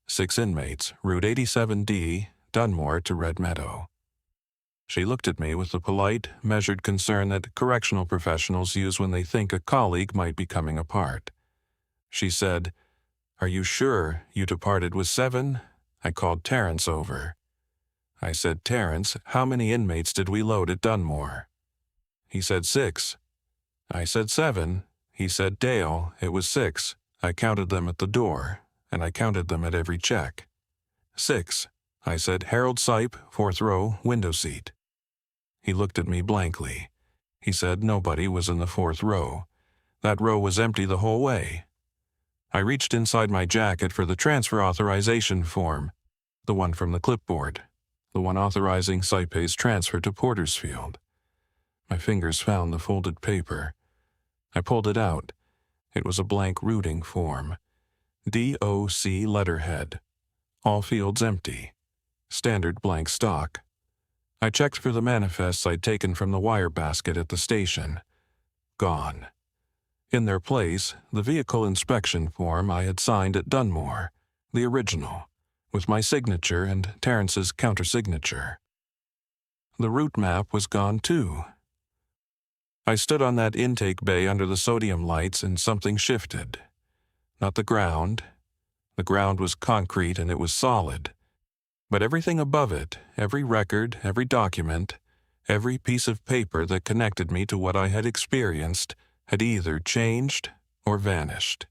6 inmates, Route 87D, Dunmore to Red Meadow. She looked at me with the polite, measured concern that correctional professionals use when they think a colleague might be coming apart. She said, "Are you sure you departed with 7? I called Terrence over." I said, "Terrence, how many inmates did we load at Dunmore?" He said 6. I said 7. He said, "Dale, it was 6. I counted them at the door, and I counted them at every check." 6. I said, "Harold Sipe, 4th row, window seat." He looked at me blankly. He said nobody was in the 4th row. That row was empty the whole way. I reached inside my jacket for the transfer authorization form. the one from the clipboard, the one authorizing Saipe's transfer to Portersfield. My fingers found the folded paper. I pulled it out. It was a blank routing form. DOC letterhead. All fields empty. Standard blank stock. I checked for the manifests I'd taken from the wire basket at the station. Gone. In their place, the vehicle inspection form I had signed at Dunmore, the original, with my signature and Terrence's countersignature. The route map was gone too. I stood on that intake bay under the sodium lights and something shifted. Not the ground. The ground was concrete and it was solid. But everything above it, every record, every document, every piece of paper that connected me to what I had experienced had either changed or vanished.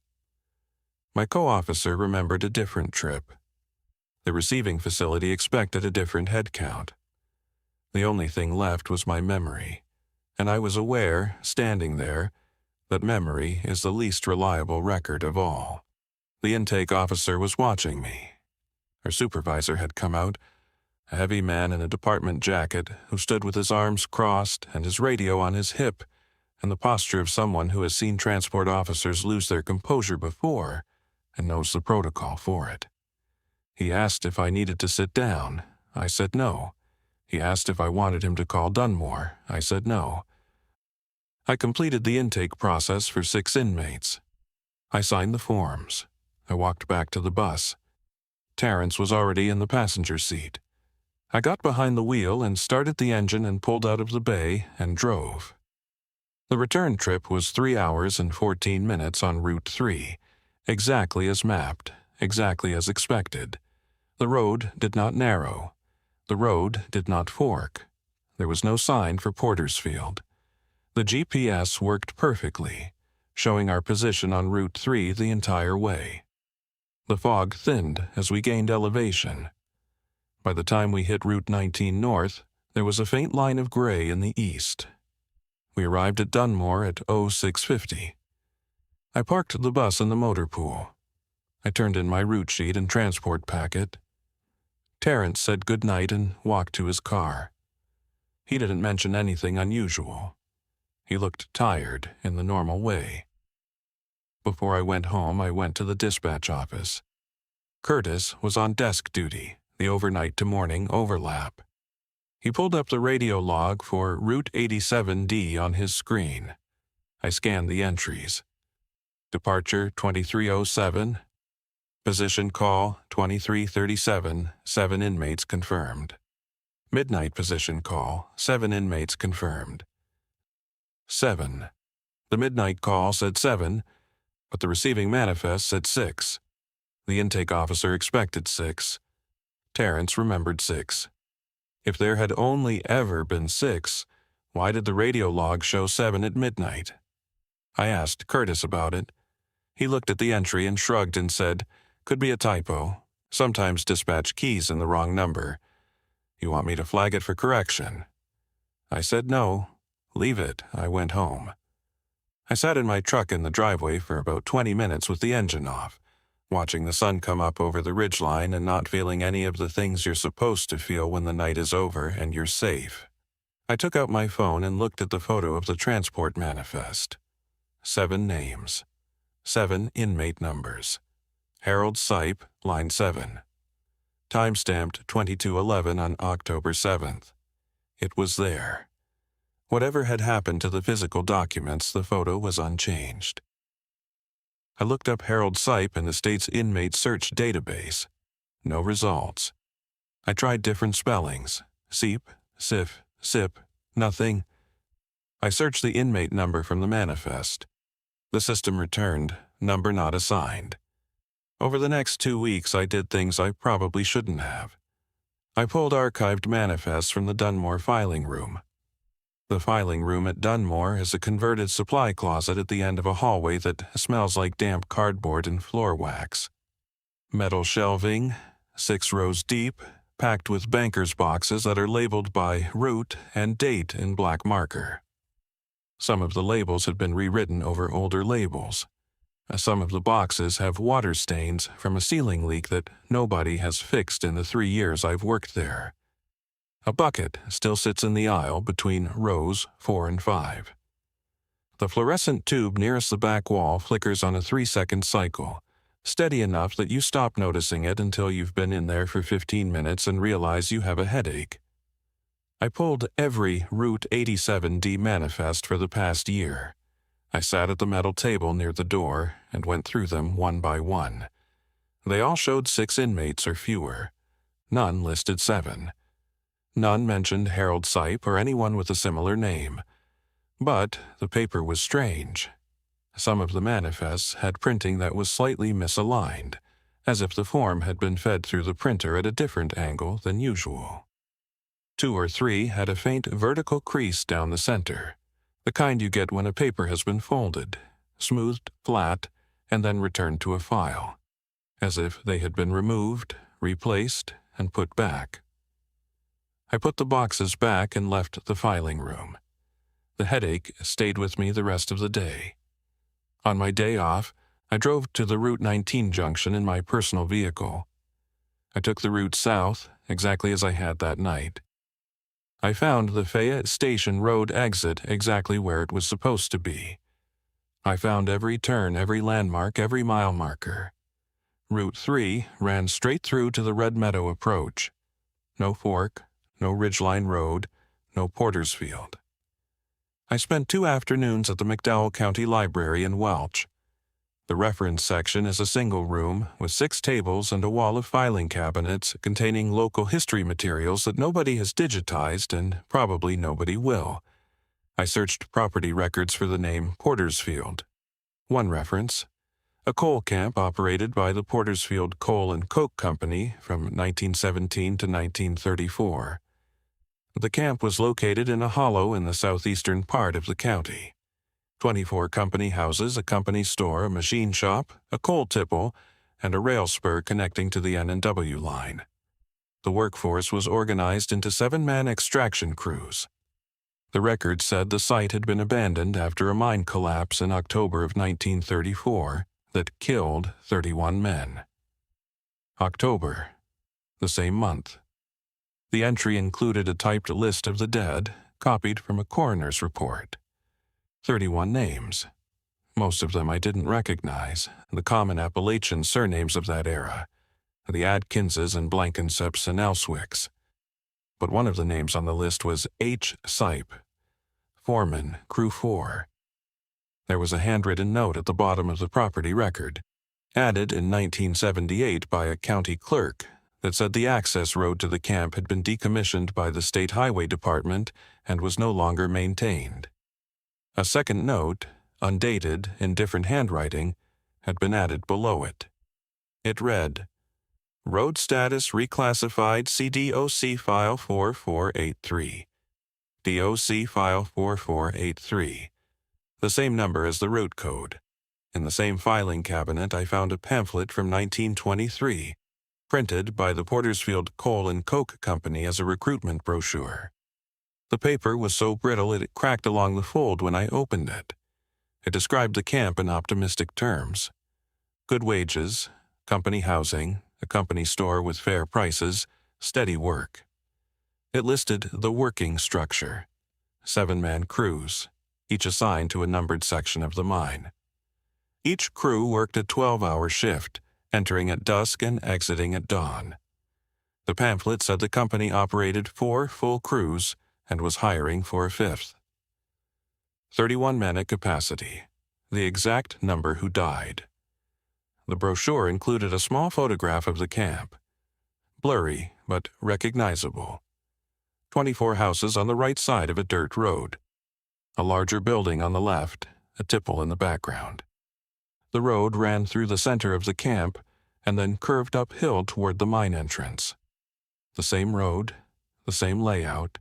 My co-officer remembered a different trip. The receiving facility expected a different head count. The only thing left was my memory, and I was aware, standing there, that memory is the least reliable record of all. The intake officer was watching me. Her supervisor had come out, a heavy man in a department jacket who stood with his arms crossed and his radio on his hip, and the posture of someone who has seen transport officers lose their composure before and knows the protocol for it. He asked if I needed to sit down. I said no. He asked if I wanted him to call Dunmore. I said no. I completed the intake process for 6 inmates. I signed the forms. I walked back to the bus. Terrence was already in the passenger seat. I got behind the wheel and started the engine and pulled out of the bay and drove. The return trip was 3 hours and 14 minutes on Route 3, exactly as mapped, exactly as expected. The road did not narrow. The road did not fork. There was no sign for Portersfield. The GPS worked perfectly, showing our position on Route 3 the entire way. The fog thinned as we gained elevation. By the time we hit Route 19 North, there was a faint line of gray in the east. We arrived at Dunmore at 0650. I parked the bus in the motor pool. I turned in my route sheet and transport packet. Terrence said good night and walked to his car. He didn't mention anything unusual. He looked tired in the normal way. Before I went home, I went to the dispatch office. Curtis was on desk duty, the overnight to morning overlap. He pulled up the radio log for Route 87D on his screen. I scanned the entries. Departure 2307. Position call 2337, 7 inmates confirmed. Midnight position call, 7 inmates confirmed. 7. The midnight call said 7, but the receiving manifest said 6. The intake officer expected 6. Terrence remembered 6. If there had only ever been 6, why did the radio log show 7 at midnight? I asked Curtis about it. He looked at the entry and shrugged and said, "Could be a typo. Sometimes dispatch keys in the wrong number. You want me to flag it for correction?" I said no. Leave it. I went home. I sat in my truck in the driveway for about 20 minutes with the engine off, watching the sun come up over the ridgeline and not feeling any of the things you're supposed to feel when the night is over and you're safe. I took out my phone and looked at the photo of the transport manifest. 7 names. 7 inmate numbers. Harold Sipe, line 7. Time-stamped 2211 on October 7th. It was there. Whatever had happened to the physical documents, the photo was unchanged. I looked up Harold Sipe in the state's inmate search database. No results. I tried different spellings. Seep, Sif, Sip, nothing. I searched the inmate number from the manifest. The system returned, number not assigned. Over the next 2 weeks, I did things I probably shouldn't have. I pulled archived manifests from the Dunmore filing room. The filing room at Dunmore is a converted supply closet at the end of a hallway that smells like damp cardboard and floor wax. Metal shelving, 6 rows deep, packed with banker's boxes that are labeled by route and date in black marker. Some of the labels had been rewritten over older labels. Some of the boxes have water stains from a ceiling leak that nobody has fixed in the 3 years I've worked there. A bucket still sits in the aisle between rows 4 and 5. The fluorescent tube nearest the back wall flickers on a 3-second cycle, steady enough that you stop noticing it until you've been in there for 15 minutes and realize you have a headache. I pulled every Route 87D manifest for the past year. I sat at the metal table near the door and went through them one by one. They all showed 6 inmates or fewer. None listed 7. None mentioned Harold Sipe or anyone with a similar name. But the paper was strange. Some of the manifests had printing that was slightly misaligned, as if the form had been fed through the printer at a different angle than usual. 2 or 3 had a faint vertical crease down the center, the kind you get when a paper has been folded, smoothed flat, and then returned to a file, as if they had been removed, replaced, and put back. I put the boxes back and left the filing room. The headache stayed with me the rest of the day. On my day off, I drove to the Route 19 junction in my personal vehicle. I took the route south, exactly as I had that night. I found the Fayette Station Road exit exactly where it was supposed to be. I found every turn, every landmark, every mile marker. Route 3 ran straight through to the Red Meadow approach. No fork, no Ridgeline Road, no Portersfield. I spent 2 afternoons at the McDowell County Library in Welch. The reference section is a single room with 6 tables and a wall of filing cabinets containing local history materials that nobody has digitized and probably nobody will. I searched property records for the name Portersfield. One reference: a coal camp operated by the Portersfield Coal and Coke Company from 1917 to 1934. The camp was located in a hollow in the southeastern part of the county. 24 company houses, a company store, a machine shop, a coal tipple, and a rail spur connecting to the N&W line. The workforce was organized into 7-man extraction crews. The record said the site had been abandoned after a mine collapse in October of 1934 that killed 31 men. October, the same month. The entry included a typed list of the dead, copied from a coroner's report. 31 names. Most of them I didn't recognize, the common Appalachian surnames of that era, the Adkinses and Blankenseps and Elswicks. But one of the names on the list was H. Sipe, foreman, crew 4. There was a handwritten note at the bottom of the property record, added in 1978 by a county clerk, that said the access road to the camp had been decommissioned by the State Highway Department and was no longer maintained. A second note, undated, in different handwriting, had been added below it. It read, "Road status reclassified CDOC file 4483. DOC file 4483. The same number as the route code. In the same filing cabinet I found a pamphlet from 1923, printed by the Portersfield Coal and Coke Company as a recruitment brochure. The paper was so brittle it cracked along the fold when I opened it. It described the camp in optimistic terms. Good wages, company housing, a company store with fair prices, steady work. It listed the working structure: 7-man crews, each assigned to a numbered section of the mine. Each crew worked a 12-hour shift, entering at dusk and exiting at dawn. The pamphlet said the company operated 4 full crews and was hiring for a 5th. 31 men at capacity, the exact number who died. The brochure included a small photograph of the camp. Blurry, but recognizable. 24 houses on the right side of a dirt road. A larger building on the left, a tipple in the background. The road ran through the center of the camp and then curved uphill toward the mine entrance. The same road, the same layout,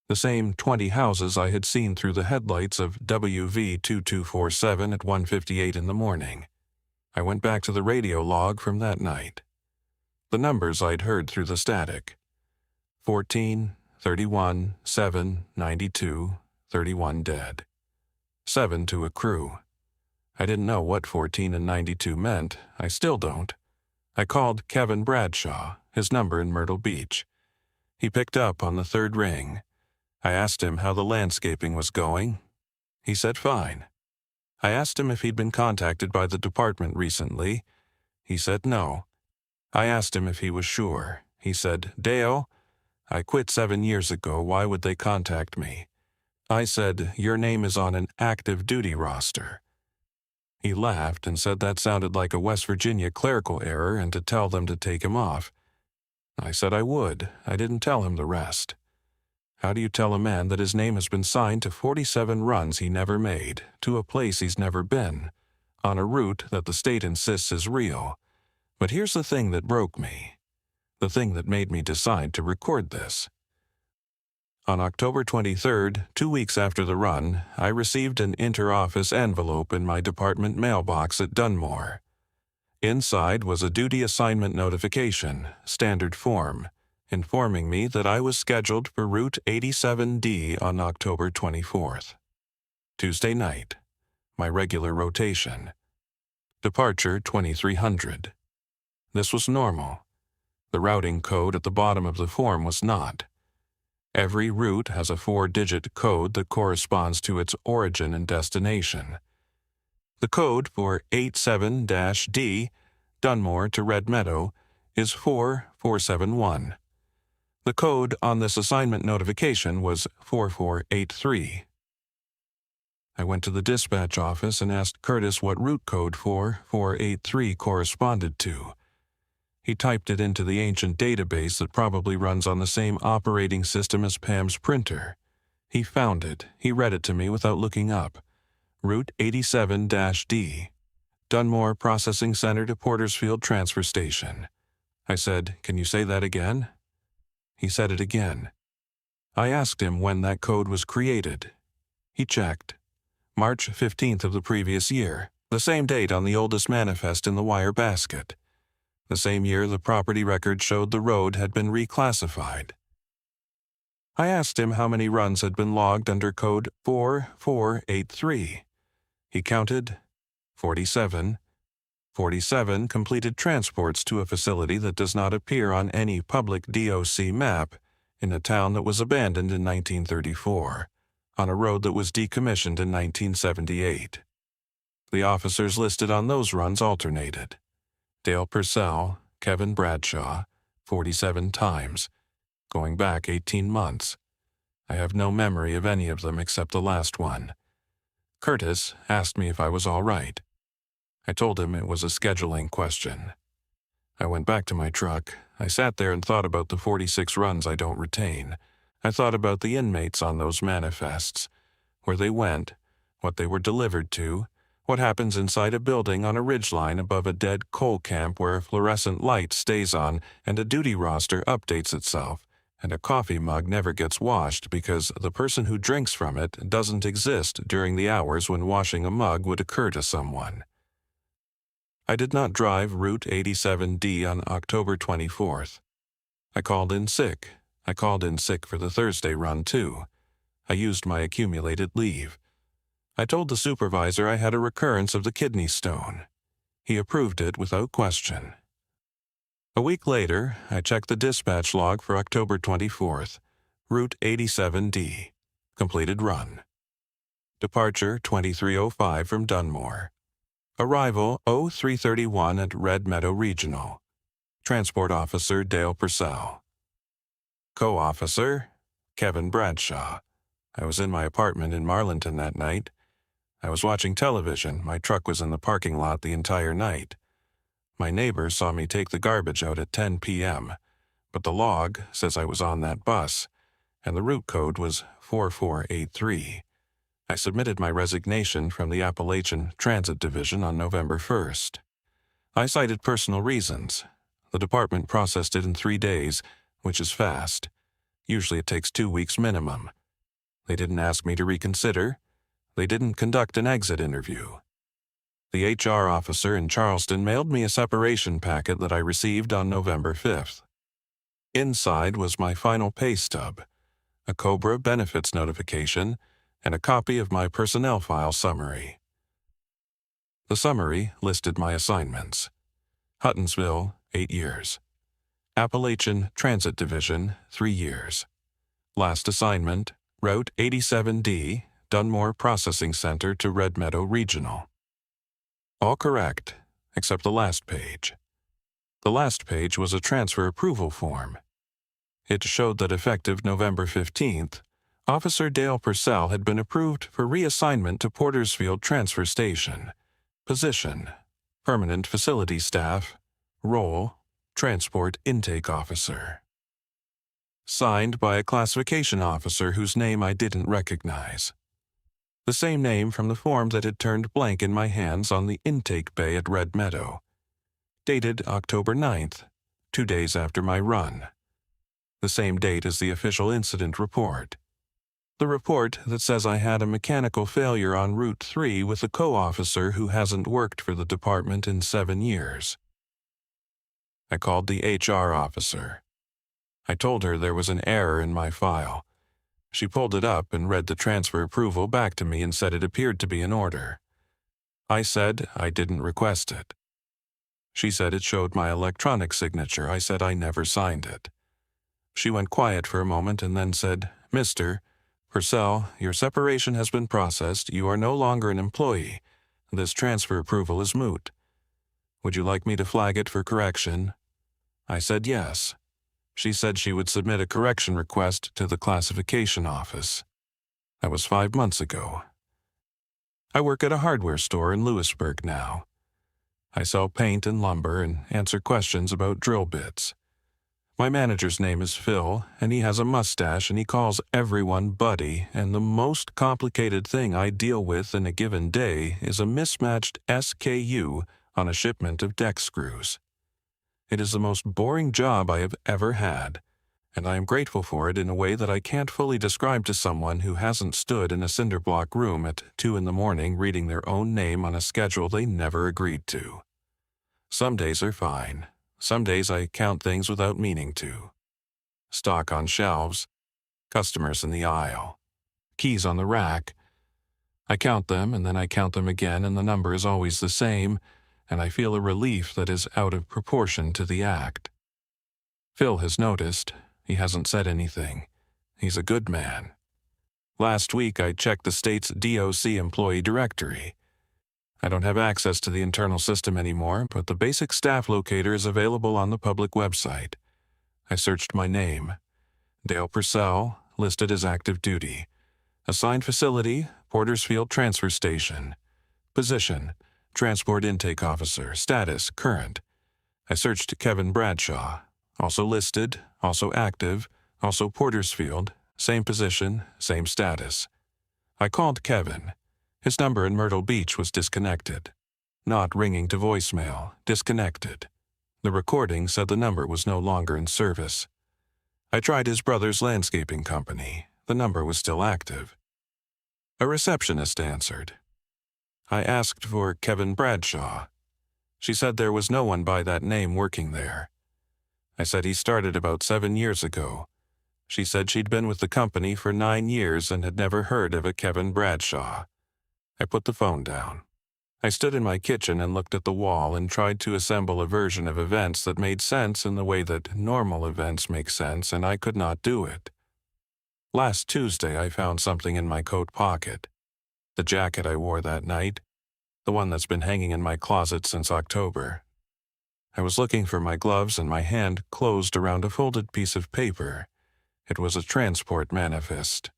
the same 20 houses I had seen through the headlights of WV-2247 at 1:58 in the morning. I went back to the radio log from that night. The numbers I'd heard through the static: 14, 31, 7, 92, 31 dead. 7 to a crew. I didn't know what 14 and 92 meant. I still don't. I called Kevin Bradshaw, his number in Myrtle Beach. He picked up on the third ring. I asked him how the landscaping was going. He said fine. I asked him if he'd been contacted by the department recently. He said no. I asked him if he was sure. He said, "Dale, I quit 7 years ago. Why would they contact me?" I said, "Your name is on an active duty roster." He laughed and said that sounded like a West Virginia clerical error and to tell them to take him off. I said I would. I didn't tell him the rest. How do you tell a man that his name has been signed to 47 runs he never made, to a place he's never been, on a route that the state insists is real? But here's the thing that broke me. The thing that made me decide to record this. On October 23rd, 2 weeks after the run, I received an inter-office envelope in my department mailbox at Dunmore. Inside was a duty assignment notification, standard form, informing me that I was scheduled for Route 87D on October 24th. Tuesday night, my regular rotation. Departure 2300. This was normal. The routing code at the bottom of the form was not. Every route has a 4-digit code that corresponds to its origin and destination. The code for 87-D, Dunmore to Red Meadow, is 4471. The code on this assignment notification was 4483. I went to the dispatch office and asked Curtis what route code 4483 corresponded to. He typed it into the ancient database that probably runs on the same operating system as Pam's printer. He found it. He read it to me without looking up. Route 87-D. Dunmore Processing Center to Portersfield Transfer Station. I said, "Can you say that again?" He said it again. I asked him when that code was created. He checked. March 15th of the previous year, the same date on the oldest manifest in the wire basket. The same year the property record showed the road had been reclassified. I asked him how many runs had been logged under code 4483. He counted 47. 47 completed transports to a facility that does not appear on any public DOC map in a town that was abandoned in 1934, on a road that was decommissioned in 1978. The officers listed on those runs alternated. Dale Purcell, Kevin Bradshaw, 47 times, going back 18 months. I have no memory of any of them except the last one. Curtis asked me if I was all right. I told him it was a scheduling question. I went back to my truck. I sat there and thought about the 46 runs I don't retain. I thought about the inmates on those manifests, where they went, what they were delivered to, what happens inside a building on a ridgeline above a dead coal camp where a fluorescent light stays on and a duty roster updates itself, and a coffee mug never gets washed because the person who drinks from it doesn't exist during the hours when washing a mug would occur to someone. I did not drive Route 87D on October 24th. I called in sick. I called in sick for the Thursday run, too. I used my accumulated leave. I told the supervisor I had a recurrence of the kidney stone. He approved it without question. A week later, I checked the dispatch log for October 24th, Route 87D, completed run. Departure 2305 from Dunmore. Arrival 0331 at Red Meadow Regional. Transport Officer Dale Purcell. Co-Officer Kevin Bradshaw. I was in my apartment in Marlinton that night. I was watching television. My truck was in the parking lot the entire night. My neighbor saw me take the garbage out at 10 p.m., but the log says I was on that bus, and the route code was 4483. I submitted my resignation from the Appalachian Transit Division on November 1st. I cited personal reasons. The department processed it in 3 days, which is fast. Usually it takes 2 weeks minimum. They didn't ask me to reconsider. They didn't conduct an exit interview. The HR officer in Charleston mailed me a separation packet that I received on November 5th. Inside was my final pay stub, a COBRA benefits notification, and a copy of my personnel file summary. The summary listed my assignments. Huttonsville, 8 years. Appalachian Transit Division, 3 years. Last assignment, Route 87D, Dunmore Processing Center to Red Meadow Regional. All correct, except the last page. The last page was a transfer approval form. It showed that effective November 15th, Officer Dale Purcell had been approved for reassignment to Portersfield Transfer Station. Position: Permanent Facility Staff. Role: Transport Intake Officer. Signed by a classification officer whose name I didn't recognize. The same name from the form that had turned blank in my hands on the intake bay at Red Meadow. Dated October 9th, 2 days after my run. The same date as the official incident report. The report that says I had a mechanical failure on Route 3 with a co-officer who hasn't worked for the department in 7 years. I called the HR officer. I told her there was an error in my file. She pulled it up and read the transfer approval back to me and said it appeared to be in order. I said I didn't request it. She said it showed my electronic signature. I said I never signed it. She went quiet for a moment and then said, "Mr. Purcell, your separation has been processed. You are no longer an employee. This transfer approval is moot. Would you like me to flag it for correction?" I said yes. She said she would submit a correction request to the classification office. That was 5 months ago. I work at a hardware store in Lewisburg now. I sell paint and lumber and answer questions about drill bits. My manager's name is Phil, and he has a mustache and he calls everyone buddy, and the most complicated thing I deal with in a given day is a mismatched SKU on a shipment of deck screws. It is the most boring job I have ever had, and I am grateful for it in a way that I can't fully describe to someone who hasn't stood in a cinderblock room at 2 in the morning reading their own name on a schedule they never agreed to. Some days are fine. Some days I count things without meaning to. Stock on shelves, customers in the aisle, keys on the rack. I count them and then I count them again and the number is always the same, and I feel a relief that is out of proportion to the act. Phil has noticed. He hasn't said anything. He's a good man. Last week I checked the state's DOC employee directory. I don't have access to the internal system anymore, but the basic staff locator is available on the public website. I searched my name. Dale Purcell, listed as active duty. Assigned facility, Portersfield Transfer Station. Position: Transport Intake Officer. Status: current. I searched Kevin Bradshaw. Also listed, also active, also Portersfield, same position, same status. I called Kevin. His number in Myrtle Beach was disconnected. Not ringing to voicemail, disconnected. The recording said the number was no longer in service. I tried his brother's landscaping company. The number was still active. A receptionist answered. I asked for Kevin Bradshaw. She said there was no one by that name working there. I said he started about 7 years ago. She said she'd been with the company for 9 years and had never heard of a Kevin Bradshaw. I put the phone down. I stood in my kitchen and looked at the wall and tried to assemble a version of events that made sense in the way that normal events make sense, and I could not do it. Last Tuesday I found something in my coat pocket. The jacket I wore that night, the one that's been hanging in my closet since October. I was looking for my gloves and my hand closed around a folded piece of paper. It was a transport manifest.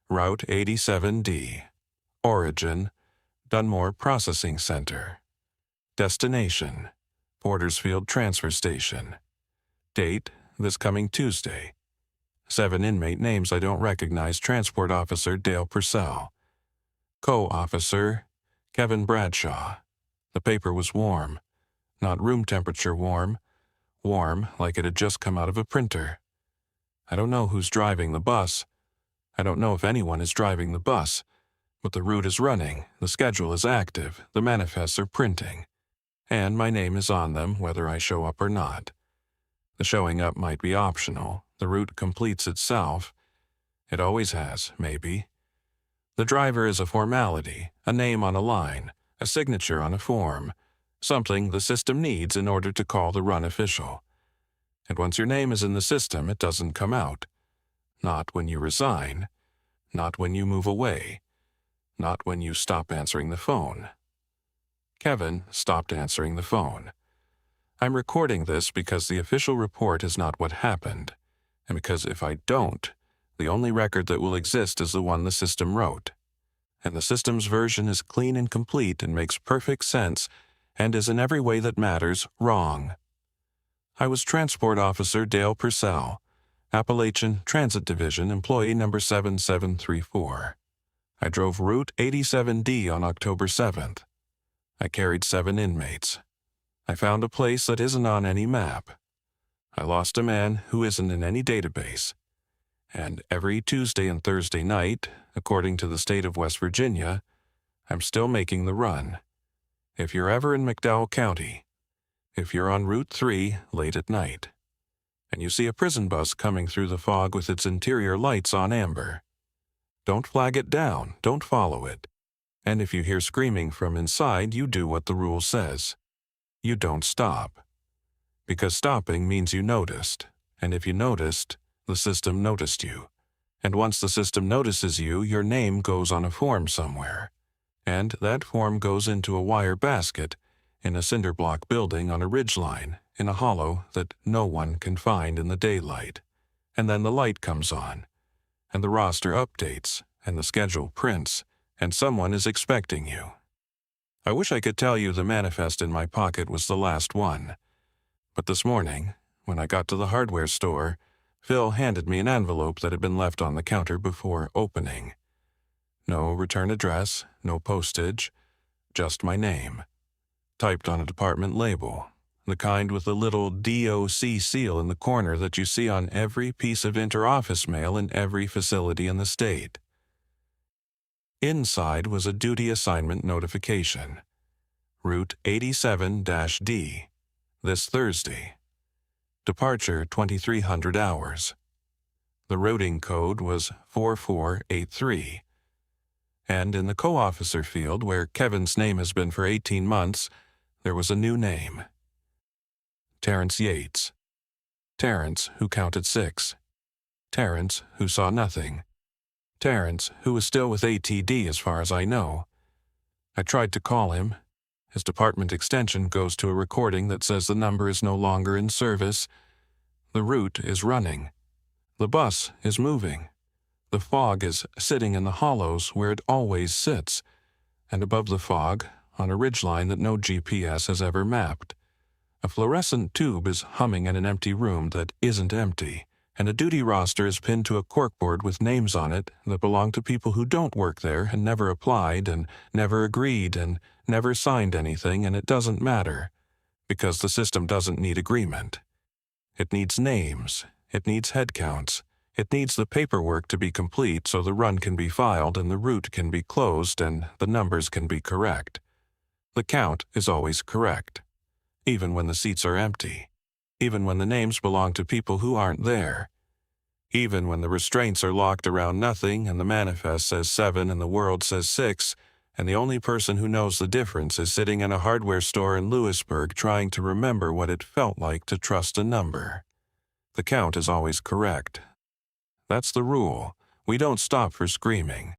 Route 87D. Origin: Dunmore Processing Center. Destination: Portersfield Transfer Station. Date: this coming Tuesday. 7 inmate names I don't recognize. Transport Officer Dale Purcell. Co-officer Kevin Bradshaw. The paper was warm. Not room temperature warm. Warm like it had just come out of a printer. I don't know who's driving the bus. I don't know if anyone is driving the bus. But the route is running, the schedule is active, the manifests are printing. And my name is on them whether I show up or not. The showing up might be optional. The route completes itself. It always has, maybe. The driver is a formality, a name on a line, a signature on a form, something the system needs in order to call the run official. And once your name is in the system, it doesn't come out. Not when you resign, not when you move away, not when you stop answering the phone. Kevin stopped answering the phone. I'm recording this because the official report is not what happened, and because if I don't, the only record that will exist is the one the system wrote. And the system's version is clean and complete and makes perfect sense and is in every way that matters wrong. I was Transport Officer Dale Purcell, Appalachian Transit Division, employee number 7734. I drove Route 87D on October 7th. I carried 7 inmates. I found a place that isn't on any map. I lost a man who isn't in any database. And every Tuesday and Thursday night, according to the state of West Virginia, I'm still making the run. If you're ever in McDowell County, if you're on Route 3 late at night, and you see a prison bus coming through the fog with its interior lights on amber, don't flag it down, don't follow it. And if you hear screaming from inside, you do what the rule says. You don't stop. Because stopping means you noticed, and if you noticed, the system noticed you. And once the system notices you, your name goes on a form somewhere. And that form goes into a wire basket in a cinder block building on a ridgeline in a hollow that no one can find in the daylight. And then the light comes on, and the roster updates, and the schedule prints, and someone is expecting you. I wish I could tell you the manifest in my pocket was the last one. But this morning, when I got to the hardware store, Phil handed me an envelope that had been left on the counter before opening. No return address, no postage, just my name, typed on a department label, the kind with the little DOC seal in the corner that you see on every piece of inter-office mail in every facility in the state. Inside was a duty assignment notification. Route 87-D, this Thursday. Departure 2300 hours. The routing code was 4483. And in the co-officer field, where Kevin's name has been for 18 months, there was a new name. Terrence Yates. Terrence, who counted 6. Terrence, who saw nothing. Terrence, who is still with ATD as far as I know. I tried to call him. His department extension goes to a recording that says the number is no longer in service. The route is running. The bus is moving. The fog is sitting in the hollows where it always sits, and above the fog, on a ridgeline that no GPS has ever mapped, a fluorescent tube is humming in an empty room that isn't empty, and a duty roster is pinned to a corkboard with names on it that belong to people who don't work there and never applied and never agreed and never signed anything, and it doesn't matter, because the system doesn't need agreement. It needs names. It needs head counts. It needs the paperwork to be complete so the run can be filed and the route can be closed and the numbers can be correct. The count is always correct, even when the seats are empty, even when the names belong to people who aren't there, even when the restraints are locked around nothing and the manifest says 7 and the world says 6, and the only person who knows the difference is sitting in a hardware store in Lewisburg trying to remember what it felt like to trust a number. The count is always correct. That's the rule. We don't stop for screaming.